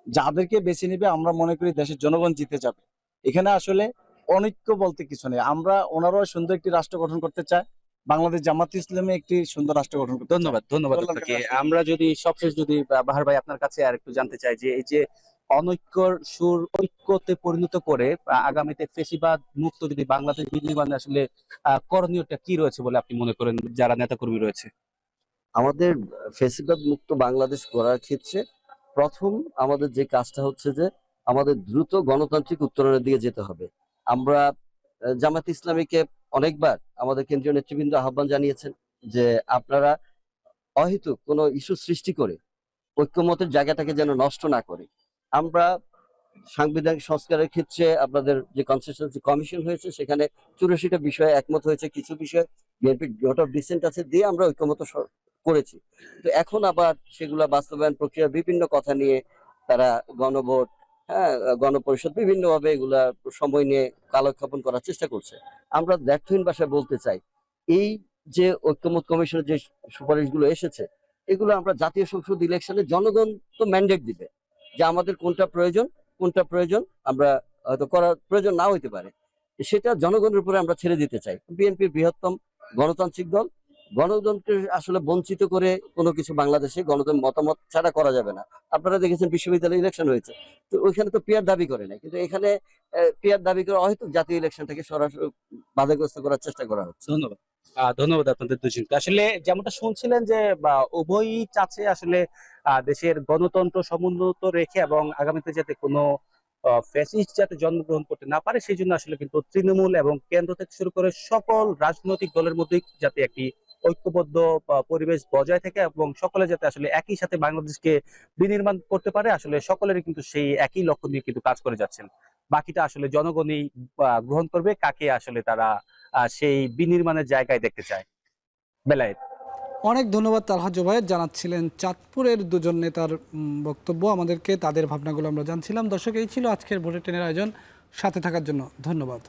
যাদেরকে বেশি নিবে আমরা মনে করি দেশের জনগণ জিতে যাবে। এখানে আসলে অনৈক্য বলতে কিছু নেই। ওনারাও সুন্দর একটি রাষ্ট্র গঠন করতে চায়, বাংলাদেশ জামাত ইসলামে একটি সুন্দর রাষ্ট্র গঠন করতে চায়। ধন্যবাদ আপনাকে। আমরা যদি সবশেষ যদি বাহার ভাই আপনার কাছে আর একটু জানতে চাই যে এই যে অনৈক্যর সুর ঐক্যতে পরিণত করে আগামীতে ফেসিবাদ মুক্ত যদি বাংলাদেশ বিনির্মাণে আসলে করণীয়টা কি রয়েছে বলে আপনি মনে করেন যারা নেতাকর্মী রয়েছে? আমাদের ফেসিবাদ মুক্ত বাংলাদেশ করার ক্ষেত্রে প্রথম আমাদের যে কাজটা হচ্ছে যে আমাদের দ্রুত গণতান্ত্রিক উত্তরণের দিকে যেতে হবে। আমরা জামাত ইসলামীকে অনেকবার আমাদের কেন্দ্রীয় নেতৃবৃন্দ আহ্বান জানিয়েছেন যে আপনারা অহেতুক কোনো ইস্যু সৃষ্টি করে ঐক্যমতের জায়গাটাকে যেন নষ্ট না করে। আমরা সাংবিধানিক সংস্কারের ক্ষেত্রে আপনাদের যে কনসিস্টেন্সি কমিশন হয়েছে সেখানে 84টা বিষয়ে একমত হয়েছে, কিছু বিষয় বিএনপির নোট অফ ডিসেন্ট আছে দিয়ে আমরা ঐক্যমত করেছি। তো এখন আবার সেগুলা বাস্তবায়ন প্রক্রিয়া বিভিন্ন কথা নিয়ে তারা গণভোট, হ্যাঁ, গণপরিষদ বিভিন্নভাবে এগুলা সময় নিয়ে কালক্ষেপণ করার চেষ্টা করছে। আমরা ব্যর্থহীন ভাষায় বলতে চাই, এই যে ঐক্যমত কমিশনের যে সুপারিশগুলো এসেছে এগুলো আমরা জাতীয় সংসদ ইলেকশনে জনগণ তো ম্যান্ডেট দিবে যে আমাদের কোনটা প্রয়োজন আমরা হয়তো করার প্রয়োজন না হইতে পারে, সেটা জনগণের উপরে আমরা ছেড়ে দিতে চাই। বিএনপির বৃহত্তম গণতান্ত্রিক দল, গণতন্ত্রকে আসলে বঞ্চিত করে কোনো কিছু বাংলাদেশে গণতন্ত্র মতামত ছাড়া করা যাবে না। আপনারা দেখেছেন বিশ্ববিদ্যালয় ইলেকশন হয়েছে, তো ওইখানে তো পিয়ার দাবি করে নাই, কিন্তু এখানে পিয়ার দাবি করে হয়তো জাতীয় ইলেকশনটাকে সরাসরি বাধাগ্রস্ত করার চেষ্টা করা হচ্ছে। ধন্যবাদ আপনাদের দুজনকে। আসলে যেমনটা শুনছিলেন যে উভয়ই চাচ্ছে আসলে দেশের গণতন্ত্র সমুন্নত রেখে এবং আগামীতে যাতে কোনো ফ্যাসিস্ট যাতে জন্মগ্রহণ করতে না পারে সেই জন্য আসলে কিন্তু তৃণমূল এবং কেন্দ্র থেকে শুরু করে সকল রাজনৈতিক দলের মধ্যে যাতে একটি ঐক্যবদ্ধ পরিবেশ বজায় থাকে এবং সকলে যাতে আসলে একই সাথে বাংলাদেশকে বিনির্মাণ করতে পারে, আসলে সকলেরই কিন্তু সেই একই লক্ষ্য নিয়ে কিন্তু কাজ করে যাচ্ছেন। বাকিটা আসলে জনগণই গ্রহণ করবে কাকে আসলে তারা সেই বিনির্মাণের জায়গায় দেখতে চায়। বেলায়েত, অনেক ধন্যবাদ তালহা জোবায়ের, জানাচ্ছিলেন চাঁদপুরের দুজন নেতার বক্তব্য আমাদেরকে, তাদের ভাবনাগুলো আমরা জানছিলাম। দর্শক, এই ছিল আজকের বুলেটিনের আয়োজন। সাথে থাকার জন্য ধন্যবাদ।